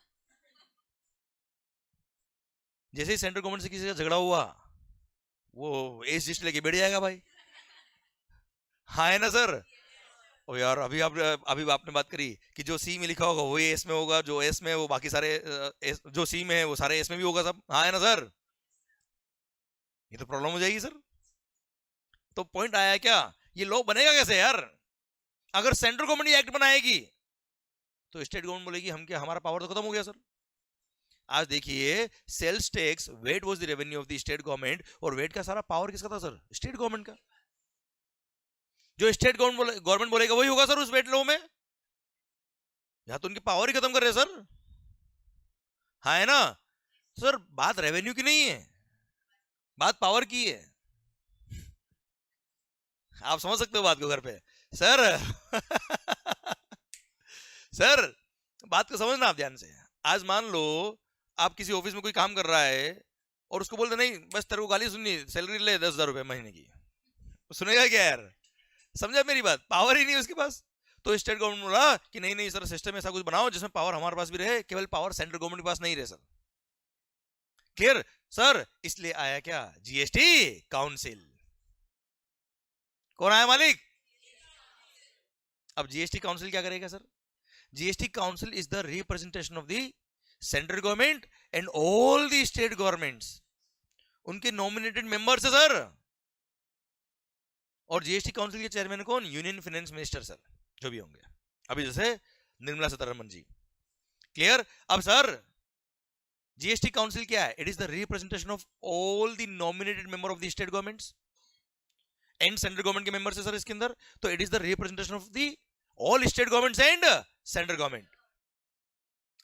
जैसे ही सेंट्रल गवर्नमेंट से किसी का झगड़ा हुआ वो एस लिस्ट लेके बैठ जाएगा भाई। हाँ है ना सर? ओ यार अभी आपने बात करी कि जो सी में लिखा होगा वही एस में होगा, जो एस में है वो बाकी सारे जो सी में है वो सारे एस में भी होगा सब। हाँ है ना सर? ये तो प्रॉब्लम हो जाएगी सर। तो पॉइंट आया क्या, ये लॉ बनेगा कैसे यार? अगर सेंट्रल गवर्नमेंट एक्ट बनाएगी तो स्टेट गवर्नमेंट बोलेगी हम क्या, हमारा पावर तो खत्म हो गया सर। आज देखिए sales tax VAT was the revenue of the state government, और वेट का सारा पावर किसका था सर? स्टेट गवर्नमेंट का। जो स्टेट गवर्नमेंट बोलेगा वही होगा सर उस वेट लॉ में। यहां तो उनकी पावर ही खत्म कर रहे हैं सर। हाँ है ना सर? बात रेवेन्यू की नहीं है, बात पावर की है। आप समझ सकते हो बात को घर पे सर। सर बात को समझना आप ध्यान से। आज मान लो आप किसी ऑफिस में कोई काम कर रहा है और उसको बोलते नहीं बस तेरे को गाली सुननी, सैलरी ले 10,000 रुपए महीने की, सुनेगा क्या यार? समझा मेरी बात? पावर ही नहीं उसके पास। तो स्टेट गवर्नमेंट बोला कि नहीं नहीं सर सिस्टम ऐसा कुछ बनाओ जिसमें पावर हमारे पास भी रहे, केवल पावर सेंट्रल गवर्नमेंट के पास नहीं रहे सर। Clear sir? इसलिए आया क्या? GST council. कौन आया मालिक? अब जीएसटी काउंसिल क्या करेगा sir? GST council is the representation of the central government and all the state governments, उनके नॉमिनेटेड मेंबर्स है सर। और जीएसटी काउंसिल के चेयरमैन कौन? यूनियन फाइनेंस मिनिस्टर सर, जो भी होंगे अभी जैसे निर्मला सीतारमण जी। क्लियर? अब सर जीएसटी काउंसिल क्या है? It is the representation of all the nominated member of the state governments and central government के मेंबर्स है सर इसके अंदर. तो it is the representation of the all state governments and central government.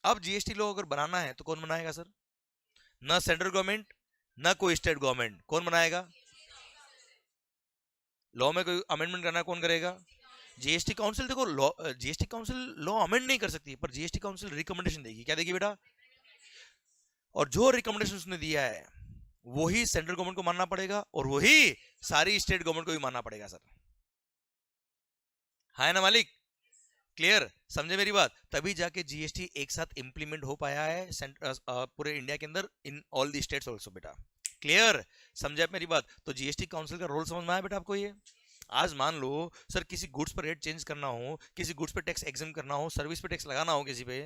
अब जीएसटी लॉ अगर बनाना है तो कौन बनाएगा सर? ना सेंट्रल गवर्नमेंट ना कोई स्टेट गवर्नमेंट. कौन बनाएगा? लॉ में कोई अमेंडमेंट करना कौन करेगा? GST council. देखो law, GST council law amend नहीं कर सकती, पर जीएसटी काउंसिल रिकमेंडेशन देगी. क्या देगी बेटा? और जो रिकमेंडेशन उसने दिया है वही सेंट्रल गवर्नमेंट को मानना पड़ेगा और वही सारी स्टेट गवर्नमेंट को भी मानना पड़ेगा सर. है ना मालिक? क्लियर? समझे मेरी बात? तभी जाके जीएसटी एक साथ इंप्लीमेंट हो पाया है पूरे इंडिया के अंदर in all the states also बेटा. क्लियर? समझे आप मेरी बात? तो जीएसटी काउंसिल का रोल समझ में आया बेटा आपको? ये आज मान लो सर किसी गुड्स पर रेट चेंज करना हो, किसी गुड्स पे टैक्स एग्जाम करना हो, सर्विस पे टैक्स लगाना हो किसी पे,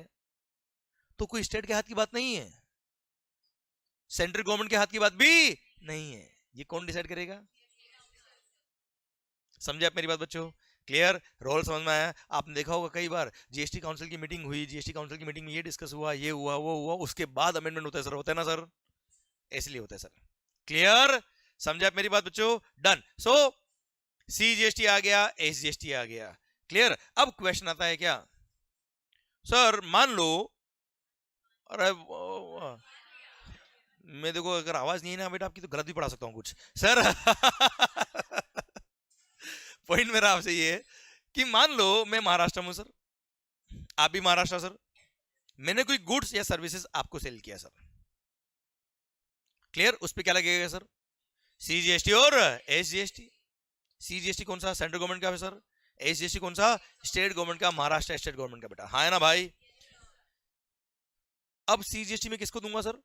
तो कोई स्टेट के हाथ की बात नहीं है, सेंट्रल गवर्नमेंट के हाथ की बात भी नहीं है. ये कौन डिसाइड करेगा? समझे आप मेरी बात बच्चों? क्लियर? रोल समझ में आया? आपने देखा होगा कई बार जीएसटी काउंसिल की मीटिंग हुई, जीएसटी काउंसिल की मीटिंग में ये डिस्कस हुआ, ये हुआ, वो हुआ, उसके बाद अमेंडमेंट होता है सर. होता है ना सर? इसलिए होता है सर. क्लियर? समझे आप मेरी बात बच्चों? डन. सो सीजीएसटी आ गया, एसजीएसटी आ गया. क्लियर? अब क्वेश्चन आता है क्या सर? मान लो, अरे मैं देखो अगर आवाज नहीं है ना बेटा आपकी तो गलत भी पढ़ा सकता हूँ कुछ सर. पॉइंट मेरा आपसे ये है कि मान लो मैं महाराष्ट्र में हूं सर, आप भी महाराष्ट्र सर, मैंने कोई गुड्स या सर्विसेज आपको सेल किया सर. क्लियर? उस पर क्या लगेगा सर? सीजीएसटी और एसजीएसटी. सीजीएसटी कौन सा? सेंट्रल गवर्नमेंट का है सर. एसजीएसटी कौन सा? स्टेट गवर्नमेंट का, महाराष्ट्र स्टेट गवर्नमेंट का बेटा. हाँ है ना भाई? अब सीजीएसटी में किसको दूंगा सर?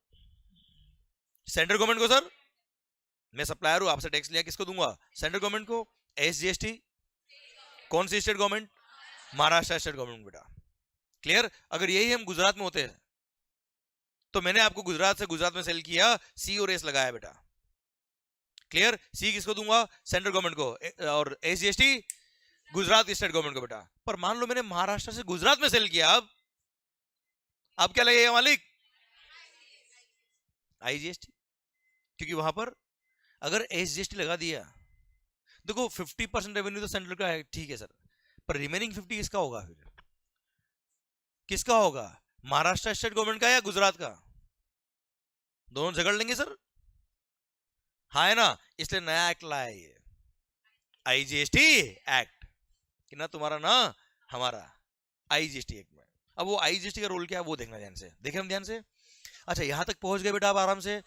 सेंट्रल गवर्नमेंट को सर. मैं सप्लायर हूं, आपसे टैक्स लिया, किसको दूंगा? सेंट्रल गवर्नमेंट को. एसजीएसटी कौन सी state government? Maharashtra state government बेटा. क्लियर? अगर यही हम गुजरात में होते हैं तो मैंने आपको गुजरात से गुजरात में सेल किया, सी और एस लगाया बेटा. क्लियर? सी किसको दूंगा? सेंट्रल गवर्नमेंट को. और एसजीएसटी गुजरात स्टेट गवर्नमेंट को बेटा. पर मान लो मैंने महाराष्ट्र से गुजरात में सेल किया, अब क्या लगेगा मालिक? आईजीएसटी. क्योंकि वहां पर अगर एसजीएसटी लगा दिया, देखो 50% रेवेन्यू तो सेंट्रल का है, ठीक है सर, पर रिमेनिंग 50 किसका होगा? फिर किसका होगा? महाराष्ट्र स्टेट गवर्नमेंट का या गुजरात का? दोनों झगड़ लेंगे सर. हाँ है ना? इसलिए नया एक्ट लाया ये आईजीएसटी एक्ट, कि ना तुम्हारा ना हमारा, आईजीएसटी एक्ट में. अब वो आईजीएसटी का रोल क्या है वो देखना ध्यान से. देखें हम ध्यान से. अच्छा यहां तक पहुंच गए बेटा आप आराम से?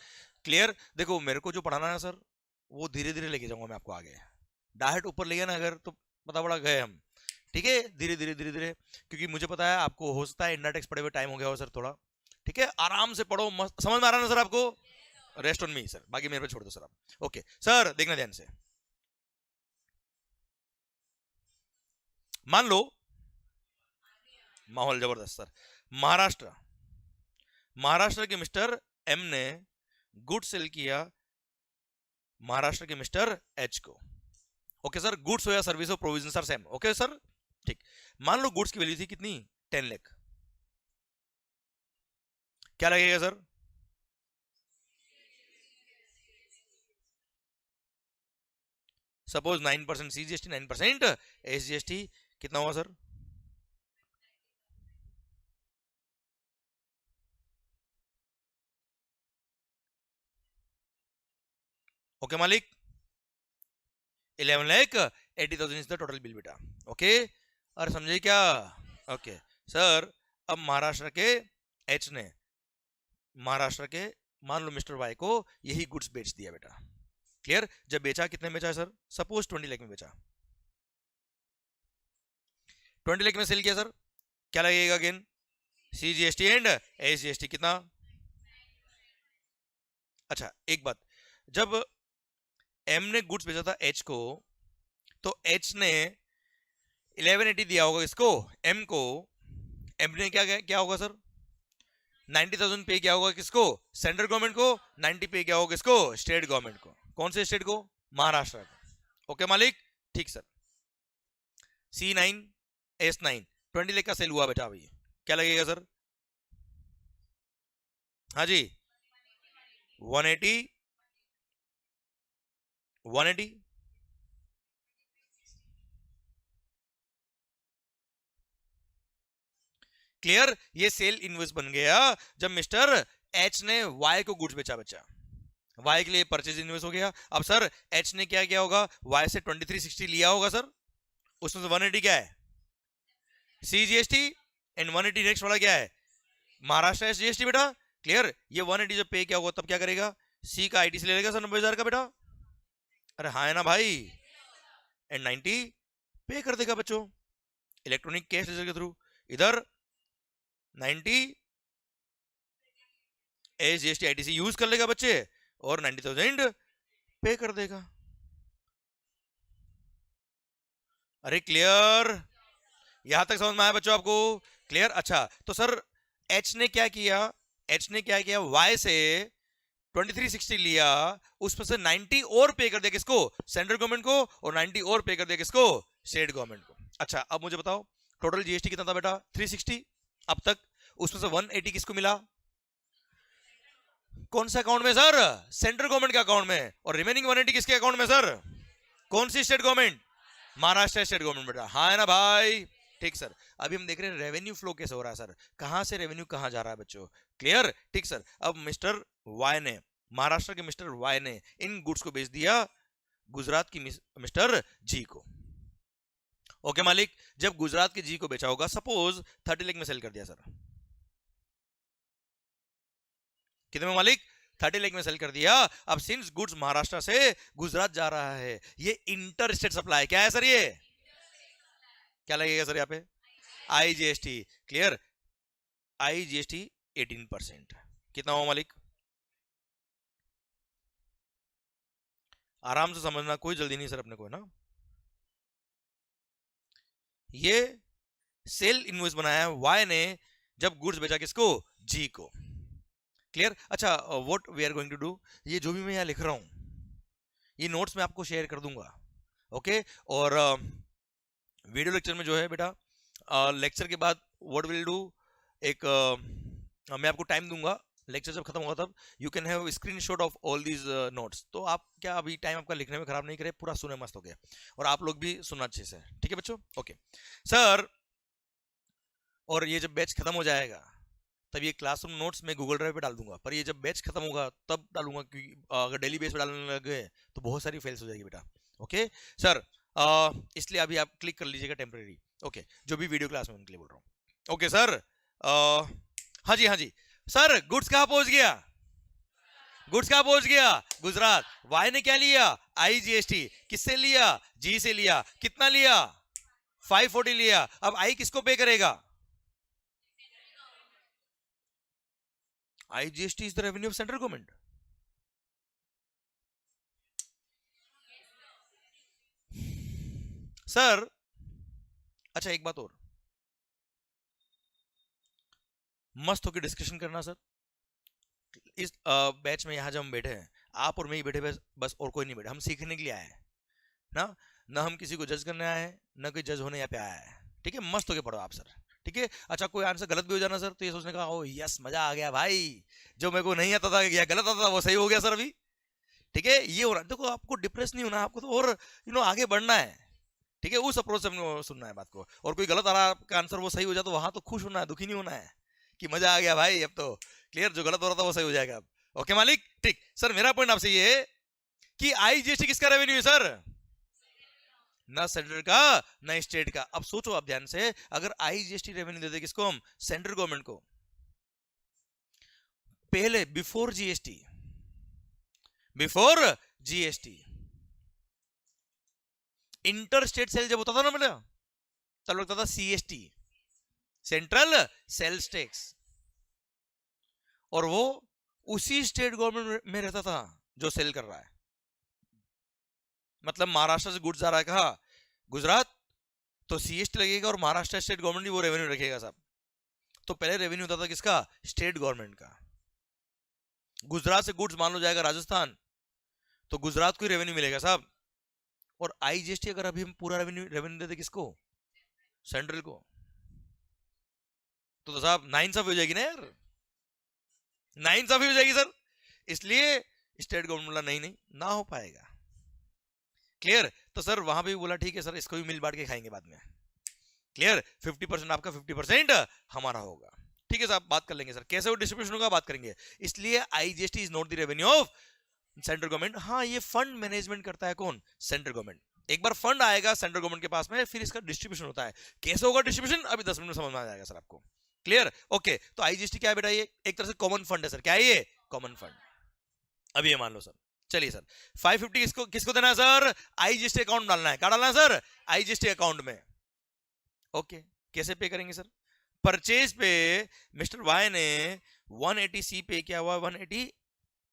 क्लियर? देखो मेरे को जो पढ़ाना है सर वो धीरे धीरे लेके जाऊंगा मैं आपको आगे. डायरेक्ट ऊपर ले गया ना अगर तो पता पड़ा गए हम. ठीक है? धीरे धीरे धीरे धीरे, क्योंकि मुझे पता है आपको हो सकता है इंडा टेक्स पढ़े हुए टाइम हो गया हो सर थोड़ा. ठीक है? आराम से पढ़ो, समझ में आ रहा है ना सर आपको? रेस्ट ऑन मी सर, बाकी मेरे पे छोड़ दो सर आप. ओके सर देखना ध्यान से. मान लो माहौल जबरदस्त सर. महाराष्ट्र महाराष्ट्र के मिस्टर एम ने गुड सेल किया महाराष्ट्र के मिस्टर एच को. ओके सर, गुड्स हो या सर्विस हो, provision are same. Okay sir ठीक. मान लो गुड्स की वैल्यू थी कितनी? 10 लाख. क्या लगेगा सर? सपोज 9% सीजीएसटी, 9% एसजीएसटी, कितना हुआ सर? ओके मालिक, 11,80,000 इज द टोटल बिल बेटा. ओके, और समझे क्या? ओके सर, अब महाराष्ट्र के एच ने महाराष्ट्र के मान लो मिस्टर वाई को यही गुड्स बेच दिया बेटा. क्लियर? जब बेचा, कितने में बेचा सर? सपोज 20 लाख में बेचा. 20 लाख में सेल किया सर. क्या लगेगा अगेन? सीजीएसटी एंड एसजीएसटी कितना? अच्छा एक बात, जब एम ने गुड्स बेचा था एच को, तो एच ने 1180 दिया होगा इसको, एम को. एम ने क्या क्या होगा सर? 90,000 पे किया होगा किसको? सेंट्रल गवर्नमेंट को. 90 पे किया होगा किसको? स्टेट गवर्नमेंट को. कौन से स्टेट को? महाराष्ट्र को. ओके मालिक ठीक सर. C9 S9 20 लाख का सेल हुआ बेटा. अभी क्या लगेगा सर? हाँ जी, 180, 180। क्लियर, ये सेल इनवॉइस बन गया जब मिस्टर एच ने वाई को गुड्स बेचा बच्चा, वाई के लिए परचेज इनवॉइस हो गया। अब सर एच ने क्या किया होगा, वाई से 2360 लिया होगा सर, उसमें से 180 क्या है, सीजीएसटी, एंड 180 नेक्स्ट वाला क्या है, महाराष्ट्र एसजीएसटी बेटा। क्लियर, ये 180 जब पे किया होगा तब क्या करेगा, सी का आईटीसी ले लेगा सर 90,000 का बेटा। अरे हाँ है ना भाई, एंड 90 पे कर देगा बच्चों इलेक्ट्रॉनिक कैश लेजर के थ्रू। इधर 90 एसजीएसटी आईटीसी यूज कर लेगा बच्चे, और 90,000 पे कर देगा। अरे क्लियर, यहां तक समझ में आया बच्चों आपको? क्लियर। अच्छा तो सर एच ने क्या किया, एच ने क्या किया, वाई से 2360 लिया, उसमें से 90 और पे कर दिया किसको, सेंट्रल गवर्नमेंट को, और 90 और पे कर दिया किसको, स्टेट गवर्नमेंट को। अच्छा अब मुझे बताओ टोटल जीएसटी कितना था बेटा, 360 अब तक, उसमें से 180 किसको मिला, कौन सा अकाउंट में सर, सेंट्रल गवर्नमेंट के अकाउंट में, और रिमेनिंग 180 किसके अकाउंट में सर, कौन सी state government, Maharashtra state government बेटा, हाँ है ना भाई। ठीक सर, अभी हम देख रहे हैं रेवेन्यू फ्लो कैसे हो रहा है सर, कहां से रेवेन्यू कहां जा रहा है बच्चों। क्लियर, ठीक सर। अब मिस्टर वाई ने, महाराष्ट्र के मिस्टर वाई ने इन गुड्स को बेच दिया गुजरात की मिस्टर जी को। ओके मालिक, जब गुजरात के जी को बेचा होगा, सपोज 30 लाख में सेल कर दिया सर, कितने में मालिक, 30 लाख में सेल कर दिया। अब सिंस गुड्स महाराष्ट्र से गुजरात जा रहा है, ये इंटर स्टेट सप्लाई क्या है सर, ये क्या लगेगा सर यहाँ पे, आईजीएसटी। क्लियर, आईजीएसटी 18%, कितना हुआ मालिक, आराम से समझना, कोई जल्दी नहीं सर अपने को, है ना। ये सेल इनवॉइस बनाया है वाई ने जब गुड्स बेचा किसको, जी को। क्लियर। अच्छा what we are going to do, ये जो भी मैं यहाँ लिख रहा हूँ ये नोट्स में आपको शेयर कर दूंगा। ओके, और वीडियो लेक्चर में जो है बेटा, लेक्चर के बाद व्हाट विल डू, एक मैं आपको टाइम दूंगा, लेक्चर जब खत्म होगा तब you can have screenshot of all these notes. तो आप क्या अभी टाइम आपका लिखने में खराब नहीं करे, पूरा सुने मस्त हो गया, और आप लोग भी सुनना अच्छे से, ठीक है बच्चों। ओके सर, और ये जब बैच खत्म हो जाएगा तब ये क्लासरूम नोट्स मैं गूगल ड्राइव पे डाल दूंगा, पर ये जब बैच खत्म होगा तब डालूंगा, क्योंकि अगर डेली बेस पे डालने लगे तो बहुत सारी फेल्स हो जाएगी बेटा। ओके सर, इसलिए अभी आप क्लिक कर लीजिएगा टेम्परेरी। ओके, जो भी वीडियो क्लास में उनके लिए बोल रहा हूँ। ओके सर, हाँ जी हाँ जी सर, गुड्स कहाँ पहुंच गया, गुड्स कहाँ पहुंच गया, गुजरात। वाई ने क्या लिया, आईजीएसटी, किससे लिया, जी से लिया, कितना लिया, 540 लिया। अब आई किसको पे करेगा, IGST is the revenue of central government. Sir अच्छा एक बात और, मस्त होकर डिस्कशन करना सर। इस बैच में यहाँ जब हम बैठे हैं, आप और मैं ही बैठे, बस और कोई नहीं बैठे, हम सीखने के लिए आए हैं ना, ना हम किसी को जज करने आए हैं, ना कोई जज होने यहाँ पे आया है। ठीक है, मस्त होके पढ़ो आप सर, ठीक है। अच्छा कोई आंसर गलत भी हो जाना सर, तो ये सोचने का ओ यस मजा आ गया भाई, जो मेरे को नहीं आता था या गलत आता था वो सही हो गया सर अभी। ठीक है, ये हो रहा है। देखो आपको डिप्रेस नहीं होना, आपको तो और आगे बढ़ना है। ठीक है, उस अप्रोच से हमने सुनना है बात को, और कोई गलत आ रहा है आपका आंसर वो सही हो जाए तो वहां तो खुश होना है, दुखी नहीं होना है कि मजा आ गया भाई अब तो। क्लियर, जो गलत हो रहा था वो सही हो जाएगा अब। ओके मालिक, ठीक सर। मेरा पॉइंट आपसे ये है कि आईजीएसटी किसका रेवेन्यू है सर, ना सेंट्रल का ना स्टेट का। अब सोचो आप ध्यान से, अगर आईजीएसटी रेवेन्यू देते किसको हम, सेंट्रल गवर्नमेंट को, पहले before GST, before GST inter state sale जब होता था ना बेटा, तब लगता था सीएसटी, सेंट्रल सेल्स टैक्स, और वो उसी स्टेट गवर्नमेंट में रहता था जो सेल कर रहा है। मतलब महाराष्ट्र से गुड्स जा रहा है कहा, गुजरात, तो सीएसटी लगेगा और महाराष्ट्र स्टेट गवर्नमेंट ही वो रेवेन्यू रखेगा साहब। तो पहले रेवेन्यू होता था किसका, स्टेट गवर्नमेंट का। गुजरात से गुड्स मान लो जाएगा राजस्थान, तो गुजरात को ही रेवेन्यू मिलेगा साहब। और आईजीएसटी अगर अभी हम पूरा रेवेन्यू देते किसको, सेंट्रल को, तो साहब नाइंसाफी हो जाएगी ना यार। नाइंसाफी हो जाएगी सर। इसलिए स्टेट गवर्नमेंट बोला नहीं नहीं ना हो पाएगा। क्लियर? तो सर वहां भी बोला ठीक है सर, इसको भी मिल बांट के खाएंगे बाद में। क्लियर? 50% आपका, 50% हमारा होगा। ठीक है साहब, बात कर लेंगे सर कैसे वो डिस्ट्रीब्यूशन होगा, बात करेंगे। इसलिए IGST is not the revenue of central government. हाँ, ये फंड मैनेजमेंट करता है कौन? Central government. एक बार फंड आएगा सेंट्रल गवर्नमेंट के पास में, फिर इसका डिस्ट्रीब्यूशन होता है। कैसे होगा डिस्ट्रीब्यूशन, अभी 10 मिनट में समझ में आ जाएगा सर आपको। क्लियर? ओके, तो आईजीएसटी क्या है बेटा? ये एक तरह से कॉमन फंड है सर। क्या है ये? Common fund. अब ये मान लो सर, चलिए सर 550 किसको किसको देना है सर? आईजीएसटी अकाउंट डालना है। क्या डालना है सर? आईजीएसटी अकाउंट में। ओके, कैसे पे करेंगे सर? परचेज पे मिस्टर वाई ने 180 सी पे किया हुआ है, 180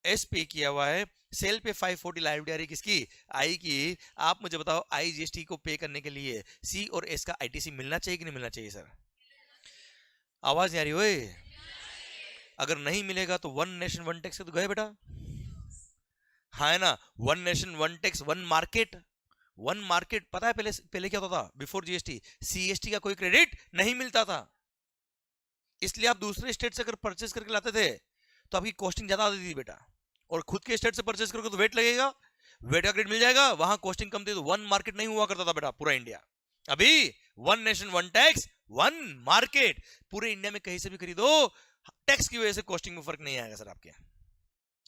एस पे किया हुआ है। सेल पे 540 लाइबिलिटी आ रही किसकी? आई की। आप मुझे बताओ आईजीएसटी को पे करने के लिए सी और एस का आईटीसी मिलना चाहिए कि नहीं मिलना चाहिए सर? आवाज नहीं आ रही ओए? अगर नहीं मिलेगा तो वन नेशन वन टैक्स तो गए बेटा। हाँ है ना, one nation one tax one market. One market पता है पहले पहले क्या होता था? बिफोर जीएसटी सीएसटी का कोई क्रेडिट नहीं मिलता था। इसलिए आप दूसरे स्टेट से अगर परचेस करके लाते थे तो आपकी कॉस्टिंग ज्यादा आती थी बेटा। और खुद के स्टेट से परचेस करोगे तो वेट लगेगा, वेट का क्रेडिट मिल जाएगा, वहां कॉस्टिंग कम थी, तो वन मार्केट नहीं हुआ करता था बेटा पूरा इंडिया। अभी one nation one tax one market, पूरे इंडिया में कहीं से भी खरीदो, टैक्स की वजह से कॉस्टिंग में फर्क नहीं आएगा सर आपके,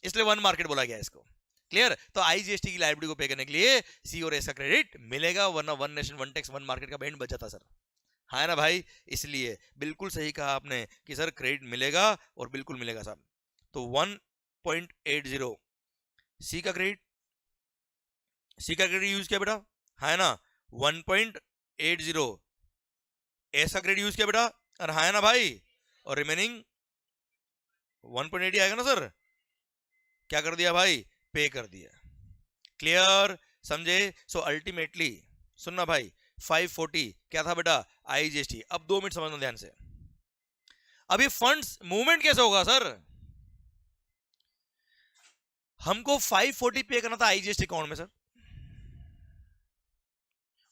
इसलिए वन मार्केट बोला गया इसको। क्लियर? तो आईजीएसटी की लायबिलिटी को पे करने के लिए सी और एस का क्रेडिट मिलेगा, वरना one nation one tax one market का बैंड बच जाता सर। हाँ ना भाई, इसलिए बिल्कुल सही कहा आपने कि सर क्रेडिट मिलेगा और बिल्कुल मिलेगा साहब। तो 1.80 सी का क्रेडिट, सी का क्रेडिट यूज किया बेटा, है ना। 1.80 एस का क्रेडिट यूज किया बेटा, और है ना भाई, और रिमेनिंग 1.80 आएगा ना सर। क्या कर दिया भाई? पे कर दिया। क्लियर? समझे? सो अल्टीमेटली सुनना भाई, 540 क्या था बेटा? आईजीएसटी। अब 2 मिनट समझना ध्यान से। अभी फंड्स मूवमेंट कैसे होगा सर? हमको 540 पे करना था आईजीएसटी अकाउंट में सर,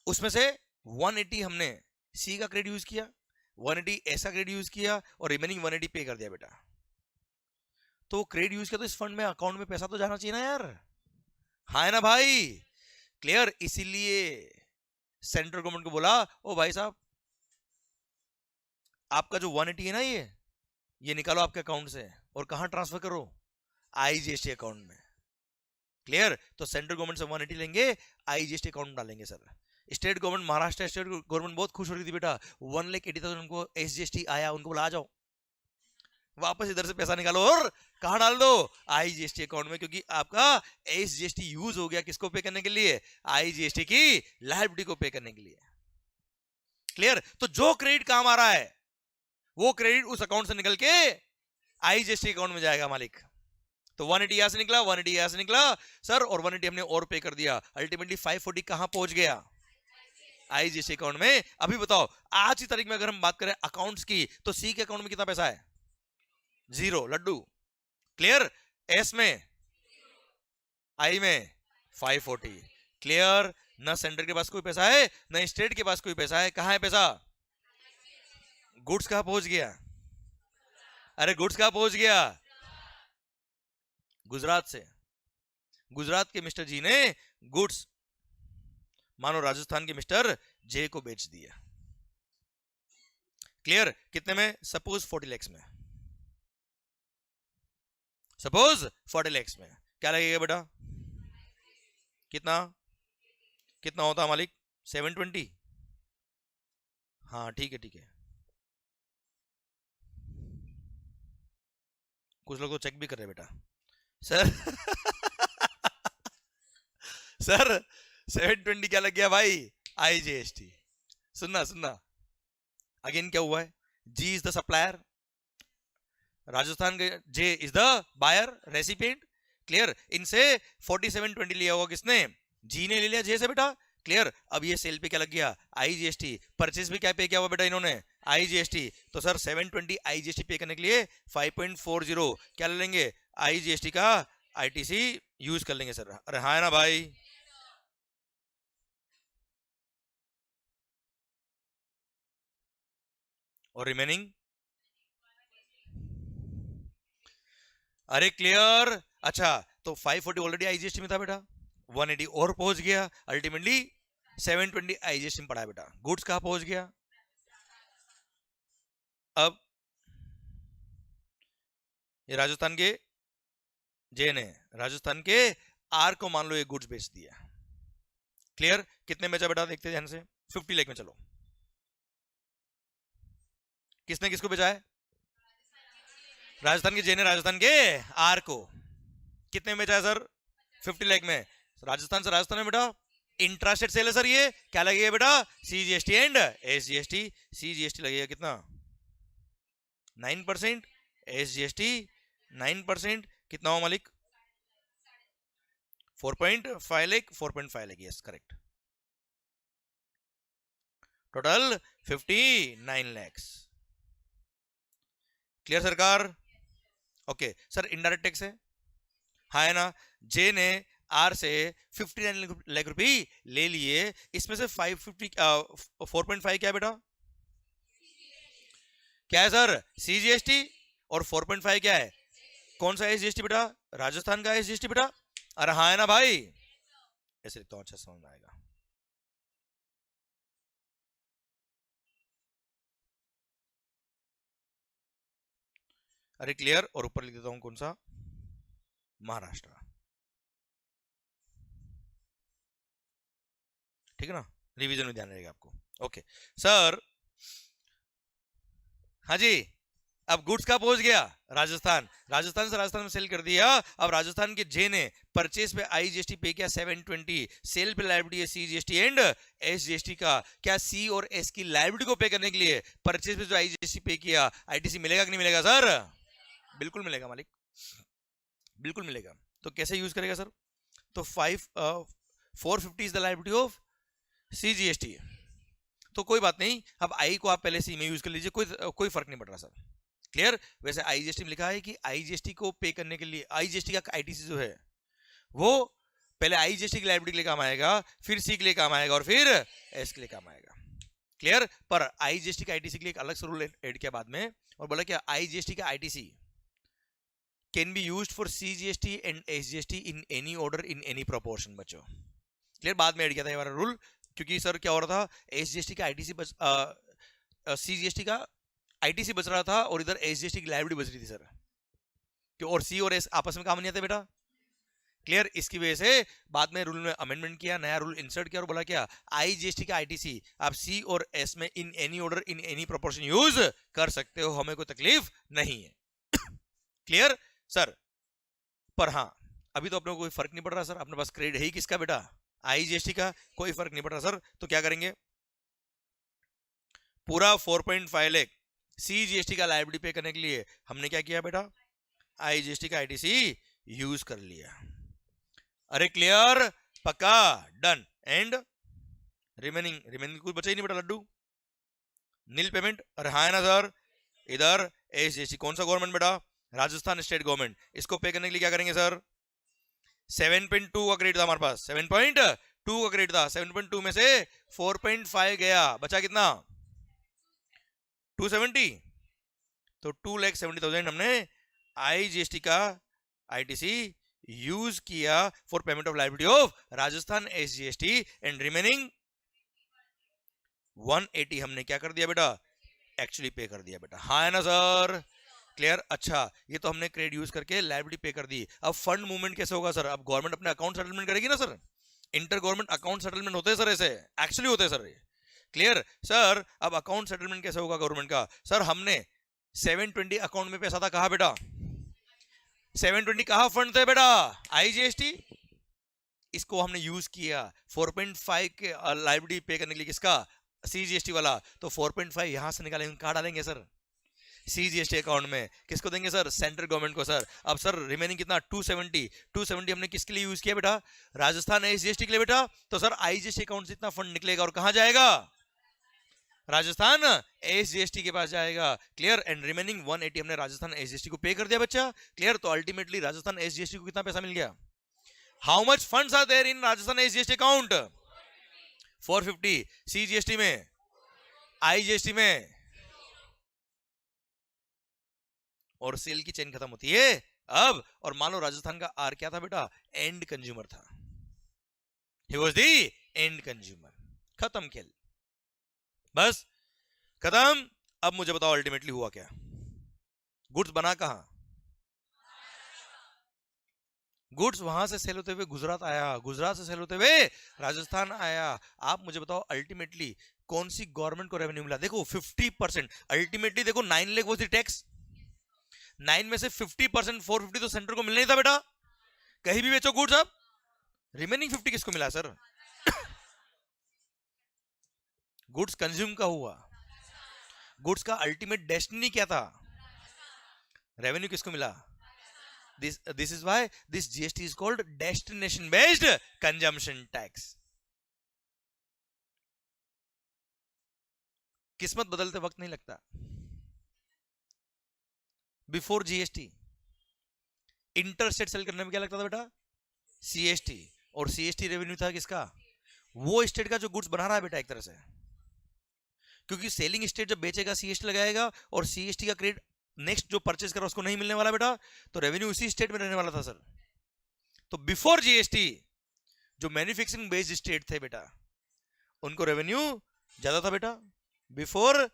उसमें से 180 हमने सी का क्रेडिट यूज किया, 180 एस का क्रेडिट यूज किया, और रिमेनिंग 180 पे कर दिया बेटा। तो क्रेडिट यूज किया तो इस फंड में अकाउंट में पैसा तो जाना चाहिए ना यार। हाँ है ना भाई? क्लियर? इसीलिए सेंट्रल गवर्नमेंट को बोला, ओ भाई साहब आपका जो 180 है ना, ये निकालो आपके अकाउंट से और कहां ट्रांसफर करो? आईजीएसटी अकाउंट में। क्लियर? तो सेंट्रल गवर्नमेंट से 180 लेंगे, आईजीएसटी अकाउंट में डालेंगे sir. State government, Maharashtra state government बहुत खुश हो रही थी बेटा, 1,80,000 उनको एसजीएसटी आया, उनको बोला आ जाओ वापस इधर से पैसा निकालो और कहा डाल दो? आईजीएसटी अकाउंट में, क्योंकि आपका एसजीएसटी यूज हो गया किसको पे करने के लिए? आईजीएसटी की लायबिलिटी को पे करने के लिए। क्लियर? तो जो क्रेडिट काम आ रहा है वो क्रेडिट उस अकाउंट से निकल के आईजीएसटी अकाउंट में जाएगा मालिक। तो 180 यहां से निकला, 180 यहां से निकला सर, और 180 हमने और पे कर दिया। अल्टीमेटली 540 कहां पहुंच गया? आईजीएसटी अकाउंट में। अभी बताओ आज की तारीख में अगर हम बात करें अकाउंट्स की, तो सी के अकाउंट में कितना पैसा है? 0 लड्डू। क्लियर? एस में, आई में 540। क्लियर? ना सेंटर के पास कोई पैसा है, ना स्टेट के पास कोई पैसा है। कहां है पैसा? गुड्स कहां पहुंच गया? अरे गुड्स कहां पहुंच गया? गुजरात से। गुजरात के मिस्टर जी ने गुड्स मानो राजस्थान के मिस्टर जे को बेच दिया। क्लियर? कितने में? सपोज 40 lakhs में, सपोज 40 lakhs में। क्या लगेगा बेटा? कितना कितना होता मालिक? 720। हाँ ठीक है ठीक है, कुछ लोग तो चेक भी कर रहे हैं बेटा सर सर 720 क्या लग गया भाई? आईजीएसटी। सुनना सुनना, अगेन क्या हुआ है? G is the supplier, Rajasthan के J is the buyer recipient. Clear? इनसे 4720 लिया होगा किसने? जी ने ले लिया जे से बेटा। क्लियर? अब ये सेल पे क्या लग गया? आईजीएसटी। परचेज भी क्या पे किया हुआ बेटा इन्होंने? आईजीएसटी। तो सर 720 आईजीएसटी पे करने के लिए 5.40 क्या ले लेंगे? आईजीएसटी का आईटीसी यूज कर लेंगे सर। अरे हाँ है ना भाई? और रिमेनिंग अरे क्लियर। अच्छा तो 540 ऑलरेडी आईजीएसटी में था बेटा, 180 और पहुंच गया, अल्टीमेटली 720 आईजीएसटी में पड़ा है बेटा। गुड्स कहां पहुंच गया? अब ये राजस्थान के जे ने राजस्थान के आर को मान लो ये गुड्स बेच दिया। क्लियर? कितने बेचा बेटा देखते हैं ध्यान से। 50 लाख में। चलो किसने किसको बेचा है? राजस्थान के जे ने राजस्थान के आर को कितने में बेचा है सर? 50 लाख में। राजस्थान से राजस्थान में बेटा इंट्रास्टेट सेल है सर। ये क्या लगेगा बेटा? CGST and SGST. सीजीएसटी लगेगा कितना? 9%, एसजीएसटी 9%। कितना हो मालिक? 4.5 lakh. 4.5 lakh, yes correct. Total 59 lakhs। Clear सरकार? ओके सर इनडायरेक्ट टैक्स है, हाँ है ना। जे ने आर से 59 लाख रुपए ले लिए, इसमें से 4.5 क्या है बेटा? क्या है सर? सीजीएसटी। और 4.5 क्या है? कौन सा एसजीएसटी बेटा? राजस्थान का एसजीएसटी बेटा। अरे हाँ है ना भाई, ऐसे लिखता हूं, अच्छा समझ में आएगा। अरे क्लियर। और ऊपर लिख देता हूं कौन सा? महाराष्ट्र। ठीक है ना, रिवीजन में ध्यान रहेगा आपको। ओके सर, हाँ जी। अब गुड्स कहाँ पहुंच गया? राजस्थान। राजस्थान से राजस्थान में सेल कर दिया। अब राजस्थान के जे ने परचेज पे आईजीएसटी पे किया 720, सेल पे लायबिलिटी है सीजीएसटी एंड एसजीएसटी का। क्या सी और एस की लायबिलिटी को पे करने के लिए परचेज पे जो आईजीएसटी पे किया, आईटीसी मिलेगा कि नहीं मिलेगा सर? बिल्कुल मिलेगा मालिक, बिल्कुल मिलेगा। तो कैसे यूज करेगा सर? तो 450 is the liability of CGST. तो कोई बात नहीं, अब आई को आप पहले सी में यूज कर लीजिए, कोई फर्क नहीं पड़ रहा सर। क्लियर? वैसे आईजीएसटी में लिखा है कि आईजीएसटी को पे करने के लिए आईजीएसटी का आईटीसी जो है वो पहले आईजीएसटी की लायबिलिटी के लिए काम आएगा, फिर सी के लिए काम आएगा और फिर एस के लिए काम आएगा। क्लियर? पर आईजीएसटी का आईटीसी के लिए एक अलग से रूल ऐड किया बाद में, और बोला क्या आईजीएसटी का ITC can be used for CGST and SGST in any order in any proportion. बच्चों क्लियर? बाद में ऐड किया था ये वाला रूल, क्योंकि सर क्या हो रहा था, एसजीएसटी का आईटीसी सीजीएसटी का आईटीसी बच रहा था और इधर एसजीएसटी की लायबिलिटी बच रही थी सर, क्यों? और सी और एस आपस में काम नहीं आते बेटा। क्लियर? इसकी वजह से बाद में रूल में अमेंडमेंट किया, नया रूल इंसर्ट किया और बोला क्या आईजीएसटी का आईटीसी आप सी और एस में in any order in any proportion use कर सकते हो, हमें कोई तकलीफ नहीं है। Clear sir? पर हाँ अभी तो अपने को कोई फर्क नहीं पड़ रहा सर, अपने पास क्रेडिट है ही किसका बेटा? आईजीएसटी का। कोई फर्क नहीं पड़ रहा सर, तो क्या करेंगे? पूरा 4.5 लाख सीजीएसटी का लायबिलिटी पे करने के लिए हमने क्या किया बेटा? आईजीएसटी का आईटीसी यूज कर लिया। अरे क्लियर? पक्का? डन। एंड रिमेनिंग कुछ बचा ही नहीं बेटा लड्डू, नील पेमेंट। अरे हाँ है ना सर, इधर एसजीएसटी कौन सा गवर्नमेंट बेटा? Rajasthan state government. इसको पे करने के लिए क्या करेंगे सर? 7.2 का क्रेडिट था हमारे पास, 7.2 का क्रेडिट था, 7.2 में से 4.5 गया, बचा कितना? 270। तो 2,70,000 हमने आईजीएसटी का आईटीसी यूज किया for payment of liability of Rajasthan SGST and remaining 180 हमने क्या कर दिया बेटा? एक्चुअली पे कर दिया बेटा। हाँ है ना सर? क्लियर? अच्छा ये तो हमने क्रेडिट यूज करके लायबिलिटी पे कर दी। अब फंड मूवमेंट कैसे होगा सर? अब गवर्नमेंट अपने अकाउंट सेटलमेंट करेगी ना sir, inter government account settlement होते हैं सर, ऐसे एक्चुअली होते हैं सर ये। Clear sir? अब अकाउंट सेटलमेंट कैसे होगा गवर्नमेंट का? सर हमने 720 अकाउंट में पैसा था, कहा बेटा? 720 कहा फंड थे बेटा? आईजीएसटी। इसको हमने यूज किया 4.5 के लायबिलिटी पे करने के लिए, किसका? सीजीएसटी वाला। तो 4.5 यहां से निकालेंगे, कहां डालेंगे सर? सीजीएसटी अकाउंट में। किसको देंगे सर? सेंट्रल गवर्नमेंट को सर। अब सर रिमेनिंग कितना? 270 हमने किसके लिए यूज किया बेटा? राजस्थान एसजीएसटी के लिए बेटा। तो सर आईजीएसटी अकाउंट से इतना फंड निकलेगा और कहां जाएगा? राजस्थान एसजीएसटी के पास जाएगा। क्लियर? एंड रिमेनिंग 180 हमने राजस्थान एसजीएसटी को पे कर दिया बच्चा। क्लियर? तो अल्टीमेटली राजस्थान एसजीएसटी को कितना पैसा मिल गया? How much funds are there in Rajasthan SGST account? 450। CGST में, आईजीएसटी में, और सेल की चेन खत्म होती है अब और मान लो राजस्थान का आर क्या था बेटा, एंड कंज्यूमर था, he was the end consumer. खत्म खेल, बस खत्म। अब मुझे बताओ अल्टीमेटली हुआ क्या, गुड्स बना कहां, गुड्स वहां से सेल होते हुए गुजरात आया, गुजरात से सेल होते हुए राजस्थान आया। आप मुझे बताओ अल्टीमेटली कौन सी गवर्नमेंट को रेवेन्यू मिला, देखो 50%। अल्टीमेटली देखो 9 लाख वाज द टैक्स, 9 में से 50% 450 तो सेंटर को मिलना ही था बेटा, कहीं भी बेचो गुड्स। अब रिमेनिंग 50 किसको मिला सर, गुड्स कंज्यूम का हुआ, गुड्स का अल्टीमेट डेस्टिनी क्या था, रेवेन्यू किसको मिला। This is why this GST is called destination based consumption tax. किस्मत बदलते वक्त नहीं लगता। बिफोर जीएसटी इंटरस्टेट सेल करने में क्या लगता था बेटा, सीएसटी, और सीएसटी रेवेन्यू था किसका, वो स्टेट का जो गुड्स बना रहा है बेटा एक तरह से, क्योंकि सेलिंग स्टेट जब बेचेगा सीएसटी लगाएगा, और सीएसटी का क्रेडिट नेक्स्ट जो परचेज करा उसको नहीं मिलने वाला बेटा, तो रेवेन्यू उसी स्टेट में रहने वाला था सर। तो बिफोर जीएसटी जो मैन्युफैक्चरिंग बेस्ड स्टेट थे बेटा, उनको रेवेन्यू ज्यादा था बेटा। बिफोर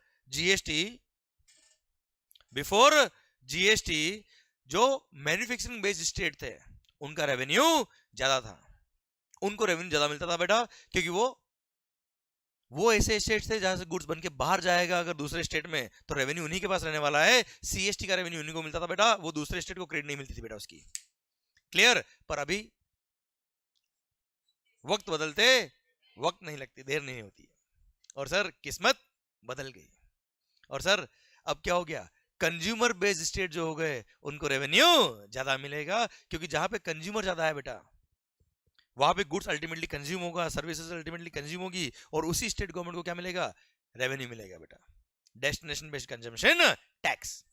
जीएसटी जो मैन्युफैक्चरिंग बेस्ड स्टेट थे उनका रेवेन्यू ज्यादा था, उनको रेवेन्यू ज्यादा मिलता था बेटा, क्योंकि वो ऐसे स्टेट थे जहां से गुड्स बन के बाहर जाएगा अगर दूसरे स्टेट में, तो रेवेन्यू उन्हीं के पास रहने वाला है। सीएसटी का रेवेन्यू उन्हीं को मिलता था बेटा, वो दूसरे स्टेट को क्रेडिट नहीं मिलती थी बेटा उसकी। क्लियर। पर अभी वक्त बदलते वक्त नहीं लगती, देर नहीं होती है, और सर किस्मत बदल गई। और सर अब क्या हो गया, कंज्यूमर बेस्ड स्टेट जो हो गए उनको रेवेन्यू ज्यादा मिलेगा, क्योंकि जहां पे कंज्यूमर ज्यादा है बेटा वहां पे गुड्स अल्टीमेटली कंज्यूम होगा, सर्विसेज अल्टीमेटली कंज्यूम होगी, और उसी स्टेट गवर्नमेंट को क्या मिलेगा, रेवेन्यू मिलेगा बेटा, destination based consumption tax.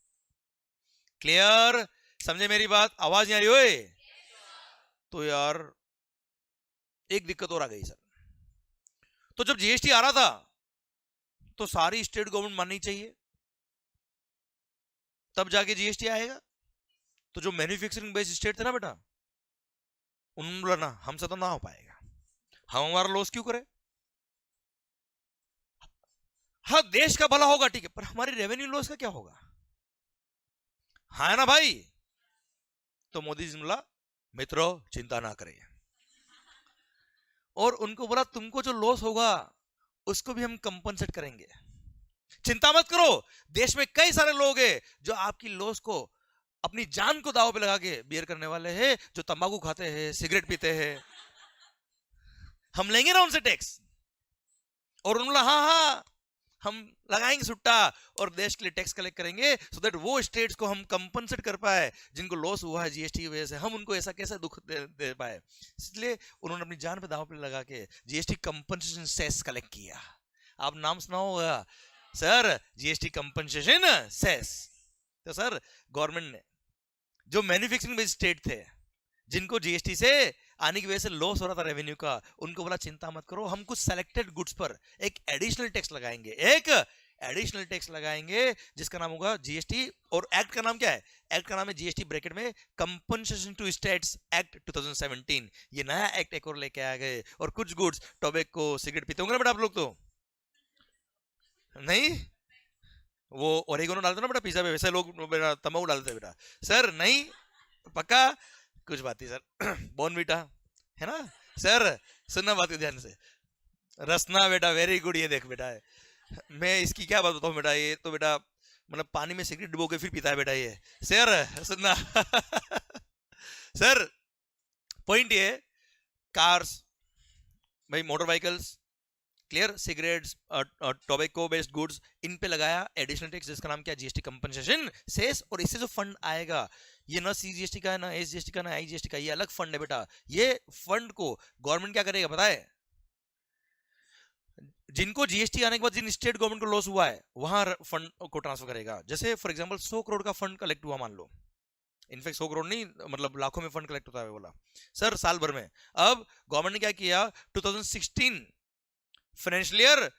Clear, समझे मेरी बात, आवाज नहीं आ रही ओए। तो यार एक दिक्कत और आ गई सर, तो जब जीएसटी आ रहा था तो सारी स्टेट गवर्नमेंट माननी चाहिए, तब जाके जीएसटी आएगा। तो जो मैन्युफैक्चरिंग बेस्ड स्टेट थे ना बेटा, उन्होंने बोला ना हमसे तो ना हो पाएगा, हम हमारा लॉस क्यों करें, हाँ देश का भला होगा ठीक है, पर हमारी रेवेन्यू लॉस का क्या होगा, हाँ ना भाई। तो मोदी जी ने बोला मित्रों चिंता ना करें, और उनको बोला तुमको जो लॉस होगा उसको भी हम कंपनसेट करेंगे, चिंता मत करो, देश में कई सारे लोग हैं जो आपकी लॉस को अपनी जान को दांव पे लगा के बियर करने वाले हैं, जो तंबाकू खाते हैं, सिगरेट पीते हैं, हम लेंगे ना उनसे टैक्स। और उन्होंने हाँ हाँ हम लगाएंगे सुट्टा और देश के लिए टैक्स कलेक्ट करेंगे, सो दैट वो स्टेट्स को हम कंपनसेट कर पाए जिनको लॉस हुआ है जीएसटी की वजह से, हम उनको ऐसा कैसा दुख दे पाए। इसलिए उन्होंने अपनी जान पे दांव पे लगा के जीएसटी कंपनसेशन सेस कलेक्ट किया। आप नाम सुना होगा सर, जीएसटी कंपनसेशन सेस। तो सर गवर्नमेंट ने जो मैन्युफैक्चरिंग बेस्ड स्टेट थे जिनको जीएसटी से आने की वजह से लॉस हो रहा था रेवेन्यू का, उनको बोला चिंता मत करो, हम कुछ सेलेक्टेड गुड्स पर एक एडिशनल टैक्स लगाएंगे, एक एडिशनल टैक्स लगाएंगे जिसका नाम होगा जीएसटी। और एक्ट का नाम क्या है, एक्ट का नाम है जीएसटी ब्रैकेट में कंपनसेशन टू स्टेट्स एक्ट 2017। ये नया एक्ट एक और लेके आ गए, और कुछ गुड्स टोबैको सिगरेट पीते होंगे ना बेटा आप लोग, तो नहीं वो ओरेगोनो डालते ना बेटा पिज्जा पे, वैसे लोग तंबाकू डालते हैं बेटा सर, नहीं पक्का कुछ बात नहीं सर, बॉर्नवीटा है ना सर, सुनना बात को ध्यान से, रसना बेटा वेरी गुड, ये देख बेटा है, मैं इसकी क्या बात बताऊं बेटा, ये तो बेटा मतलब पानी में सिगरेट डुबो के फिर पीता है बेटा ये सर, सुनना सर पॉइंट ये कार्स भाई, motor vehicles, clear, cigarettes, tobacco based goods, इन पे लगाया एडिशनल टैक्स जिसका नाम क्या, जीएसटी कंपनसेशन सेस। और इससे जो फंड आएगा ये ना सीजीएसटी का है, ना एसजीएसटी का, ना आईजीएसटी का, ये अलग फंड है बेटा। ये फंड को गवर्नमेंट क्या करेगा पता है, जिनको जीएसटी आने के बाद जिन स्टेट गवर्नमेंट को लॉस हुआ है वहां फंड को ट्रांसफर करेगा। जैसे फॉर एग्जांपल 100 करोड़ का फंड कलेक्ट हुआ मान लो, इनफैक्ट 100 करोड़ नहीं मतलब लाखों में फंड कलेक्ट होता है बोला सर साल भर में। अब गवर्नमेंट ने क्या किया, 2016 फाइनेंशियल ईयर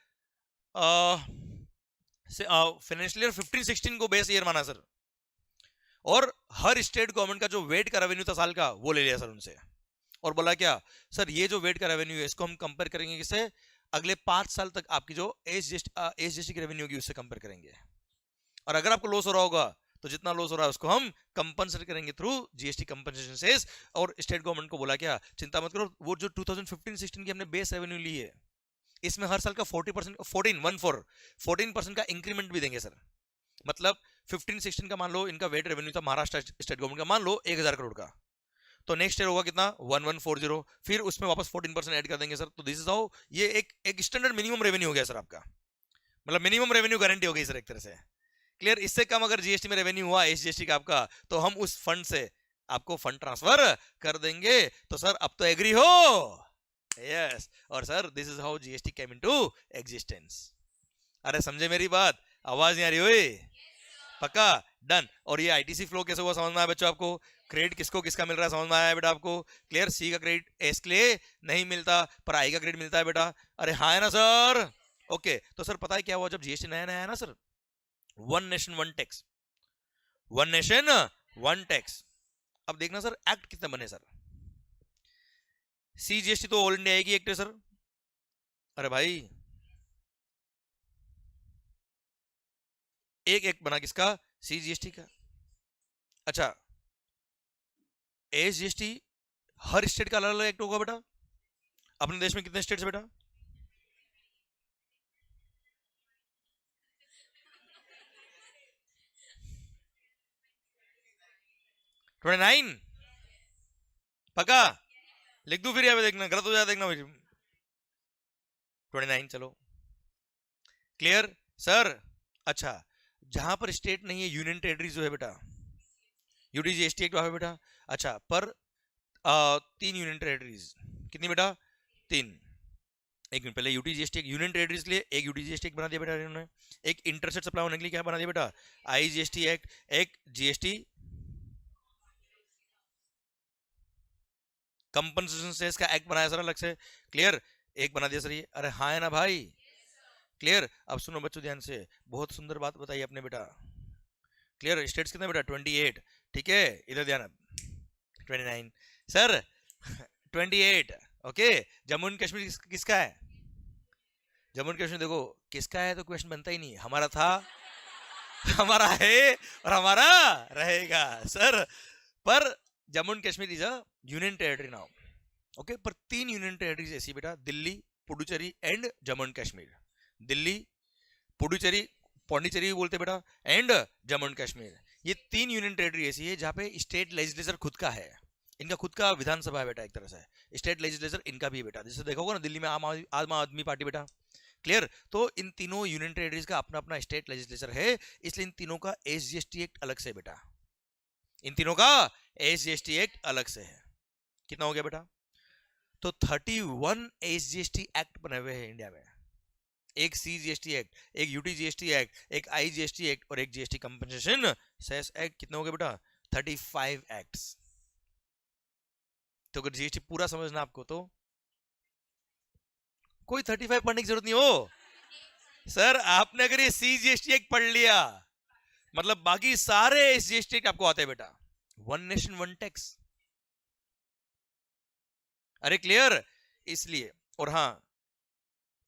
15-16 को बेस ईयर माना सर, और हर स्टेट गवर्नमेंट का जो वेट का रेवेन्यू था साल का वो ले लिया सर उनसे, और बोला क्या सर ये जो वेट का रेवेन्यू है इसको हम कंपेयर करेंगे किससे, अगले 5 साल तक आपकी जो एसजीएसटी की रेवेन्यू होगी उससे कंपेयर करेंगे, और अगर आपको लॉस हो रहा होगा तो जितना लॉस हो रहा है उसको हम कंपनसेट करेंगे थ्रू जीएसटी कंपनसेशन सेस। और स्टेट गवर्नमेंट को बोला क्या चिंता मत करो, वो जो 2015-16 की हमने बेस रेवेन्यू ली है इसमें हर साल का 14% का इंक्रीमेंट भी देंगे सर। मतलब 15-16 का मान लो इनका वेट रेवेन्यू था महाराष्ट्र स्टेट गवर्नमेंट का, मान लो 1000 करोड़ का, तो नेक्स्ट ईयर होगा कितना 1140, फिर उसमें वापस 14% ऐड कर देंगे सर। तो दिस इज हाउ ये एक स्टैंडर्ड मिनिमम रेवेन्यू हो गया सर आपका, मतलब मिनिमम रेवेन्यू गारंटी हो गई सर एक तरह से। क्लियर? इससे कम अगर जीएसटी में रेवेन्यू हुआ एसजीएसटी का आपका, तो हम उस फंड से आपको फंड ट्रांसफर कर देंगे। तो सर अब तो एग्री हो? यस। और sir this is how GST came into existence. अरे समझे मेरी बात? आवाज नहीं आ रही हुई? पक्का? डन। और ये आईटीसी फ्लो कैसे हुआ समझ में आया बच्चों आपको? क्रेडिट किसको किसका मिल रहा है समझ में आया बेटा आपको? क्लियर? सी का क्रेडिट एस के लिए नहीं मिलता पर आई का क्रेडिट मिलता है बेटा। अरे हाँ है ना सर? ओके। तो सर पता है क्या हुआ जब जीएसटी नया नया है ना sir, one nation one tax, one nation one tax. अब देखना सर एक्ट कितने बने सर। सीजीएसटी तो ऑल इंडिया की एक्ट है सर। अरे भाई एक एक बना किसका? सीजीएसटी का। अच्छा एसजीएसटी हर स्टेट का अलग अलग एक्ट होगा बेटा। अपने देश में कितने स्टेट्स बेटा? 29? पक्का? लिख दूं फिर यहाँ पे, देखना गलत हो जाए देखना भाई। 29 चलो। Clear sir? अच्छा जहां पर स्टेट नहीं है यूनियन टेरिटरीज जो है बेटा, यूटीजीएसटी एक्ट वहां पे बेटा। अच्छा पर 3 यूनियन टेरिटरीज, कितनी बेटा? 3। एक मिनट पहले यूटीजीएसटी एक यूनियन टेरिटरीज के लिए एक यूटीजीएसटी एक्ट बना दिया बेटा इन्होंने। एक इंटरसेट सप्लाई होने के लिए क्या बना दिया बेटा? IGST act. एक जीएसटी कंपनसेशन सेस का एक्ट बनाया सर अलग से। क्लियर? एक बना दिया सर ये। अरे हाँ है ना भाई? क्लियर? अब सुनो बच्चों ध्यान से, बहुत सुंदर बात बताई अपने बेटा। क्लियर? स्टेट्स कितने बेटा? 28। ठीक है इधर ध्यान अब। 29 sir 28। Okay. Jammu and Kashmir किसका है? जम्मू एंड कश्मीर देखो किसका है तो क्वेश्चन बनता ही नहीं, हमारा था हमारा है और हमारा रहेगा सर। पर Jammu and Kashmir is a union territory now. Okay पर 3 यूनियन टेरिटरीज ऐसी बेटा, दिल्ली, पुडुचेरी एंड जम्मू एंड कश्मीर। दिल्ली, पुडुचेरी, पौंडीचेरी बोलते बेटा, एंड जम्मू एंड कश्मीर। ये 3 यूनियन टेरिटरी ऐसी है जहां पे स्टेट लेजिस्लेचर खुद का है, इनका खुद का विधानसभा है बेटा एक तरह से। स्टेट लेजिस्लेचर इनका भी है बेटा, जैसे देखोगे ना दिल्ली में आम आदमी पार्टी बेटा। क्लियर? तो इन तीनों यूनियन टेरिटरीज का अपना अपना स्टेट लेजिस्लेचर है, इसलिए इन तीनों का एसजीएसटी एक्ट अलग से बेटा। इन तीनों का एसजीएसटी एक्ट अलग से है। कितना हो गया बेटा? तो 31 एसजीएसटी एक्ट बने हुए हैं इंडिया में। एक सीजीएसटी एक्ट, एक यूटीजीएसटी एक्ट, एक आईजीएसटी एक्ट और एक जीएसटी कंपनसेशन सेस एक्ट। कितने हो गए बेटा? 35 एक्ट्स। तो अगर जीएसटी पूरा समझना आपको तो कोई 35 पढ़ने की जरूरत नहीं हो सर। आपने अगर ये सीजीएसटी एक्ट पढ़ लिया मतलब बाकी सारे एसजीएसटी एक्ट आपको आते हैं बेटा। One nation one tax. अरे क्लियर? इसलिए। और हाँ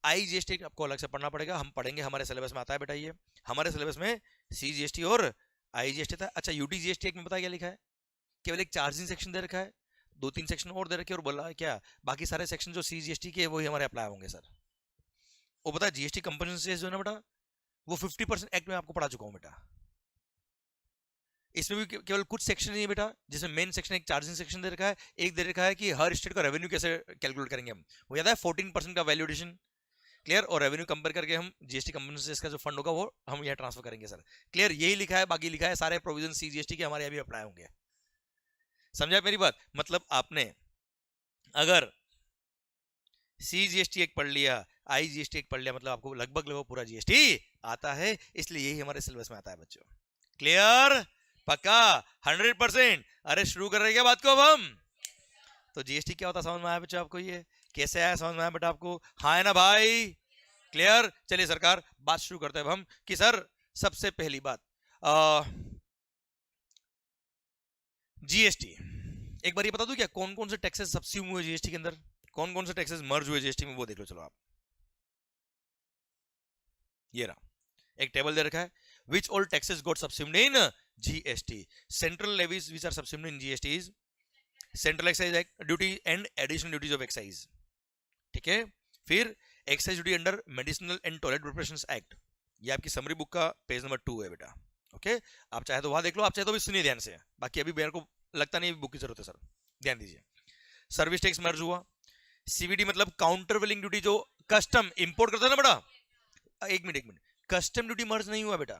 आईजीएसटी आपको अलग से पढ़ना पड़ेगा, हम पढ़ेंगे, हमारे सिलेबस में आता है बेटा ये। हमारे सिलेबस में सीजीएसटी और आईजीएसटी था। अच्छा यूटीजीएसटी में पता क्या लिखा है? केवल एक चार्जिंग सेक्शन दे रखा है, 2-3 सेक्शन और दे रखे और बोला क्या बाकी सारे सेक्शन जो सीजीएसटी के वही हमारे अप्लाई होंगे सर। वो पता है जीएसटी कंपनसेशन जो है ना बेटा, वो 50% एक्ट में आपको पढ़ा चुका हूं बेटा। इसमें भी केवल कुछ सेक्शन नहीं है बेटा, जिसमें मेन सेक्शन एक चार्जिंग सेक्शन दे रखा है, एक दे रखा है कि हर स्टेट का रेवेन्यू कैसे कैलकुलेट करेंगे हम, वो याद है 14% का वैल्यूएशन। क्लियर? और रेवेन्यू कंपेयर करके हम जीएसटी कंपनसेशन का जो फंड होगा वो हम यहाँ ट्रांसफर करेंगे सर। क्लियर? यही लिखा है, बाकी लिखा है सारे प्रोविजन सीजीएसटी के हमारे यहाँ भी अप्लाई होंगे। समझा मेरी बात? मतलब आपने अगर सीजीएसटी एक पढ़ लिया, आईजीएसटी एक पढ़ लिया, मतलब आपको लगभग लगभग पूरा जीएसटी आता है, इसलिए यही हमारे सिलेबस में आता है बच्चों। क्लियर? पक्का? 100%? अरे शुरू कर रहे क्या बात को अब हम? तो जीएसटी क्या होता समझ में आया बच्चों आपको? ये कैसे आया समझ में आया बेटा आपको? हाँ है ना भाई? क्लियर? चलिए सरकार बात शुरू करते हैं अब हम कि सर सबसे पहली बात जीएसटी एक बार ये बता दूं क्या, कौन कौन से टैक्सेस सब्स्यूम हुए जीएसटी के अंदर, कौन कौन से टैक्सेस मर्ज हुए जीएसटी में, वो देख लो चलो आप। ये रहा एक टेबल दे रखा है, which all taxes got subsumed in GST. Central levies which are subsumed in GST is Central Excise Duty and additional duties of excise. ठीक है, फिर excise duty under medicinal and toilet preparations act, ये आपकी समरी बुक का पेज नंबर 2 है बेटा। ओके, आप चाहे तो वहां देख लो, आप चाहे तो भी सुनिए ध्यान से, बाकी अभी मेरे को लगता नहीं बुक की जरूरत है सर, ध्यान दीजिए। सर्विस टैक्स मर्ज हुआ, सीवीडी मतलब काउंटर वेलिंग ड्यूटी, जो कस्टम इंपोर्ट करता है ना बेटा, एक मिनट, कस्टम ड्यूटी मर्ज नहीं हुआ बेटा,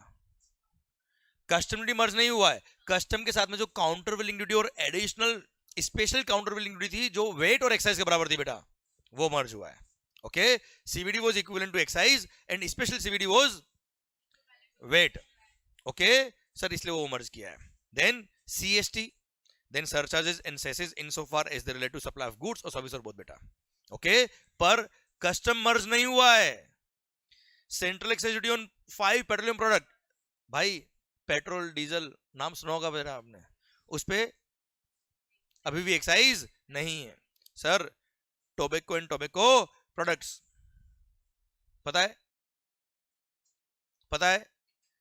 कस्टम ड्यूटी मर्ज नहीं हुआ है, कस्टम के साथ में जो काउंटर वेलिंग ड्यूटी और एडिशनल स्पेशल काउंटर वेलिंग ड्यूटी थी जो वेट और एक्साइज के बराबर थी बेटा, वो मर्ज हुआ है। Okay, CVD was equivalent to excise and special CVD was VAT. Okay sir, इसलिए वो मर्ज किया है। Then CST, then surcharges and cesses in so far as they relate to supply of goods और सर्विस और बोथ बेटा। ओके, पर कस्टम मर्ज नहीं हुआ है। Central excise duty on 5 petroleum product, भाई पेट्रोल डीजल नाम सुना होगा बेटा आपने, उस पे अभी भी एक्साइज नहीं है। Sir tobacco and tobacco products, पता है, पता है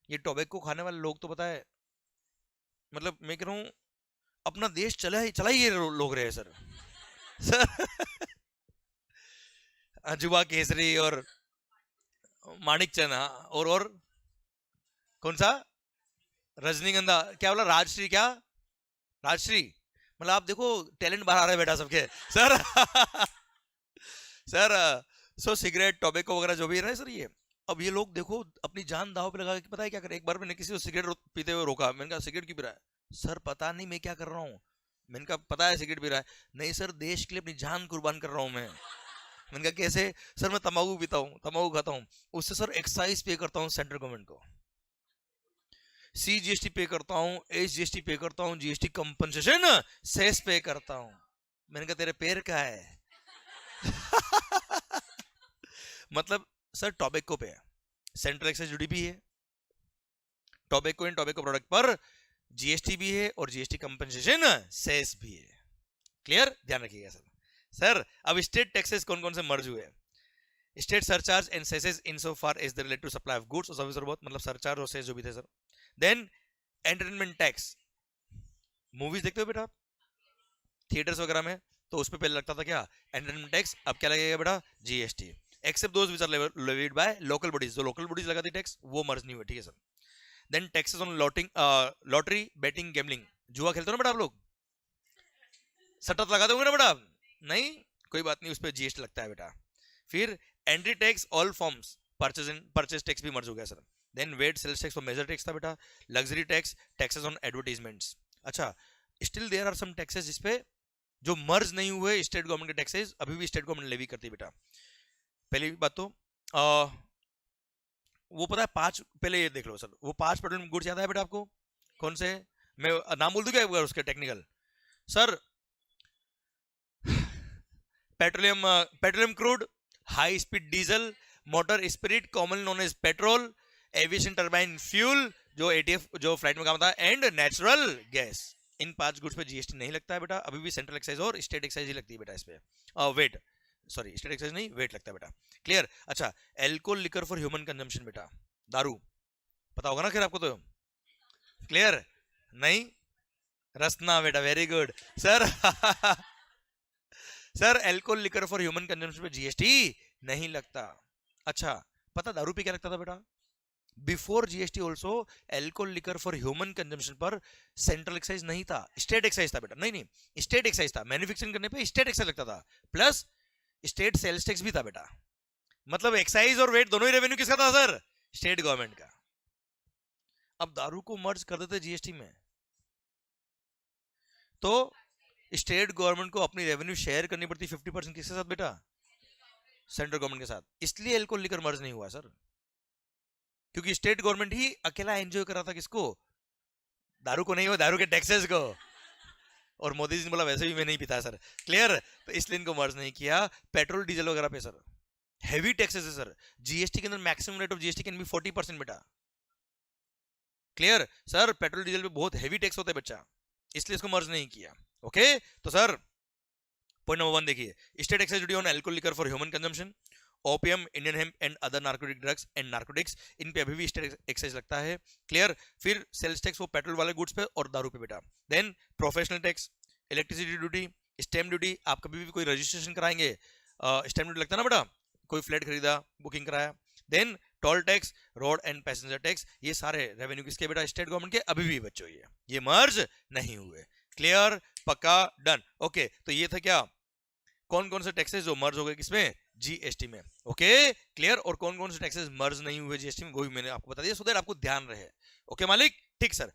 ये टोबैको खाने वाले लोग तो पता है, मतलब मैं कह रहा हूं अपना देश चला ही ये लोग रहे सर। सर अजूबा केसरी और माणिक चना और कौन सा रजनीगंधा, क्या बोला राजश्री, क्या राजश्री, मतलब आप देखो टैलेंट बाहर आ रहा है बेटा सबके sir. Sir so cigarette tobacco वगैरह जो भी है सर, ये अब ये लोग देखो अपनी जान दाव पे लगा के, पता है क्या करे, एक बार मैंने किसी को सिगरेट पीते हुए रोका, मैंने कहा सिगरेट क्यों पी रहा है, सर पता नहीं मैं क्या कर रहा हूँ, मैंने कहा पता है सिगरेट पी रहा है, नहीं सर देश के लिए अपनी जान कुर्बान कर रहा हूँ मैं। मैंने कहा कैसे, सर मैं तंबाकू पीता हूँ, तंबाकू खाता हूँ, उससे सर एक्साइज पे करता हूँ सेंट्रल गवर्नमेंट को, CGST पे करता हूँ, SGST पे करता हूँ, GST कंपनसेशन सेस पे करता हूँ। मैंने कहा तेरे पैर का है। मतलब सर टोबैको पे सेंट्रल एक्साइज ड्यूटी भी है, टोबैको एंड टोबैको प्रोडक्ट पर GST भी है और GST कंपनसेशन सेस भी है। क्लियर, ध्यान रखिएगा सर। सर अब स्टेट टैक्सेस कौन कौन से मर्ज हुए, state surcharge and cesses in so far as they relate to supply of goods और सर्विस और बोथ, मतलब सरचार्ज और सेस जो भी थे sir. Then entertainment tax, movies देखते हो बेटा आप थिएटर्स वगैरह में, तो उस पे पहले लगता था क्या एंटरटेनमेंट टैक्स, अब क्या लगेगा बेटा GST, except those which are levied by local bodies, जो लोकल बॉडीज लगाती टैक्स वो मर्ज नहीं हुए, ठीक है sir. Then taxes on lottery betting gambling, जुआ खेलते हो ना बेटा आप लोग, सट्टा लगा दोगे ना बेटा, नहीं कोई बात नहीं, उस पर GST लगता है बेटा। फिर entry tax all forms, purchase tax भी मर्ज हो गया sir. Then VAT sales tax for major tax था बेटा, luxury tax, taxes on advertisements. अच्छा still there are some taxes जिसपे जो मर्ज नहीं हुए स्टेट गवर्नमेंट के टैक्सेस अभी भी स्टेट गवर्नमेंट लेवी करती है बेटा। पहली बात तो वो पता है 5, पहले ये देख लो सर, वो 5 पेट्रोलियम गुड्स याद है बेटा आपको, कौन से, मैं नाम बोल दूं क्या उसके technical sir, petroleum crude, high speed diesel, motor spirit common known as petrol, aviation turbine fuel जो ATF जो फ्लाइट में काम आता है, एंड नेचुरल गैस। इन 5 गुड्स पे GST नहीं लगता है बेटा, अभी भी सेंट्रल एक्साइज और स्टेट एक्साइज ही लगती है बेटा इस पे, वेट सॉरी स्टेट एक्साइज नहीं वेट लगता है बेटा। क्लियर। अच्छा alcohol liquor for human consumption बेटा, दारू पता होगा ना खैर आपको तो, क्लियर नहीं, रसना बेटा, very good sir. Sir alcohol liquor for human consumption पे GST नहीं लगता। अच्छा पता दारू पे क्या लगता था बेटा, before GST also alcohol liquor for human consumption पर सेंट्रल एक्साइज नहीं था, स्टेट एक्साइज था बेटा, नहीं स्टेट एक्साइज था, मैन्युफैक्चरिंग करने पे स्टेट एक्साइज लगता था, प्लस स्टेट सेल्स टैक्स भी था बेटा, मतलब एक्साइज और वेट दोनों ही रेवेन्यू किसका था सर, स्टेट गवर्नमेंट का। अब दारू को मर्ज कर देते GST में तो स्टेट गवर्नमेंट को अपनी रेवेन्यू शेयर करनी पड़ती 50% किसके साथ बेटा, सेंट्रल गवर्नमेंट के साथ, इसलिए एल्कोहल लिकर मर्ज नहीं हुआ सर, क्योंकि स्टेट गवर्नमेंट ही अकेला एंजॉय कर रहा था किसको, दारू को नहीं, हो दारू के टैक्सेस को, और मोदी जी ने बोला वैसे भी मैं नहीं पीता सर, क्लियर, तो इसलिए इनको मर्ज नहीं किया। पेट्रोल डीजल वगैरह पे सर हेवी टैक्सेस है सर, GST के अंदर maximum rate of GST can be 40% बेटा, क्लियर सर, पेट्रोल डीजल पे बहुत हेवी टैक्स होता है बच्चा, इसलिए इसको मर्ज नहीं किया। ओके, तो सर पॉइंट नंबर 1 देखिए, state excise duty on alcohol liquor for human consumption, opium, Indian hemp and other narcotic drugs and narcotics, इन पे अभी भी स्टेट एक्साइज लगता है। क्लियर। फिर सेल्स टैक्स वो पेट्रोल वाले गुड्स पे और दारू पे बेटा। Then professional tax, electricity duty, stamp duty, आप कभी भी कोई रजिस्ट्रेशन कराएंगे स्टैम्प ड्यूटी लगता है ना बेटा, कोई फ्लैट खरीदा, बुकिंग कराया। Then toll tax, road and passenger tax, ये सारे रेवेन्यू किसके बेटा, स्टेट गवर्नमेंट के, अभी भी बच्चों ये मर्ज नहीं हुए। क्लियर, पक्का, डन। ओके, तो ये था क्या, कौन कौन से टैक्सेस जो मर्ज हो गए किसमें, जीएसटी में। Okay, clear. और कौन कौन से टैक्सेस मर्ज नहीं हुए जीएसटी में, वो भी मैंने आपको बता दिया, सो दैट आपको ध्यान रहे। ओके मालिक, ठीक सर।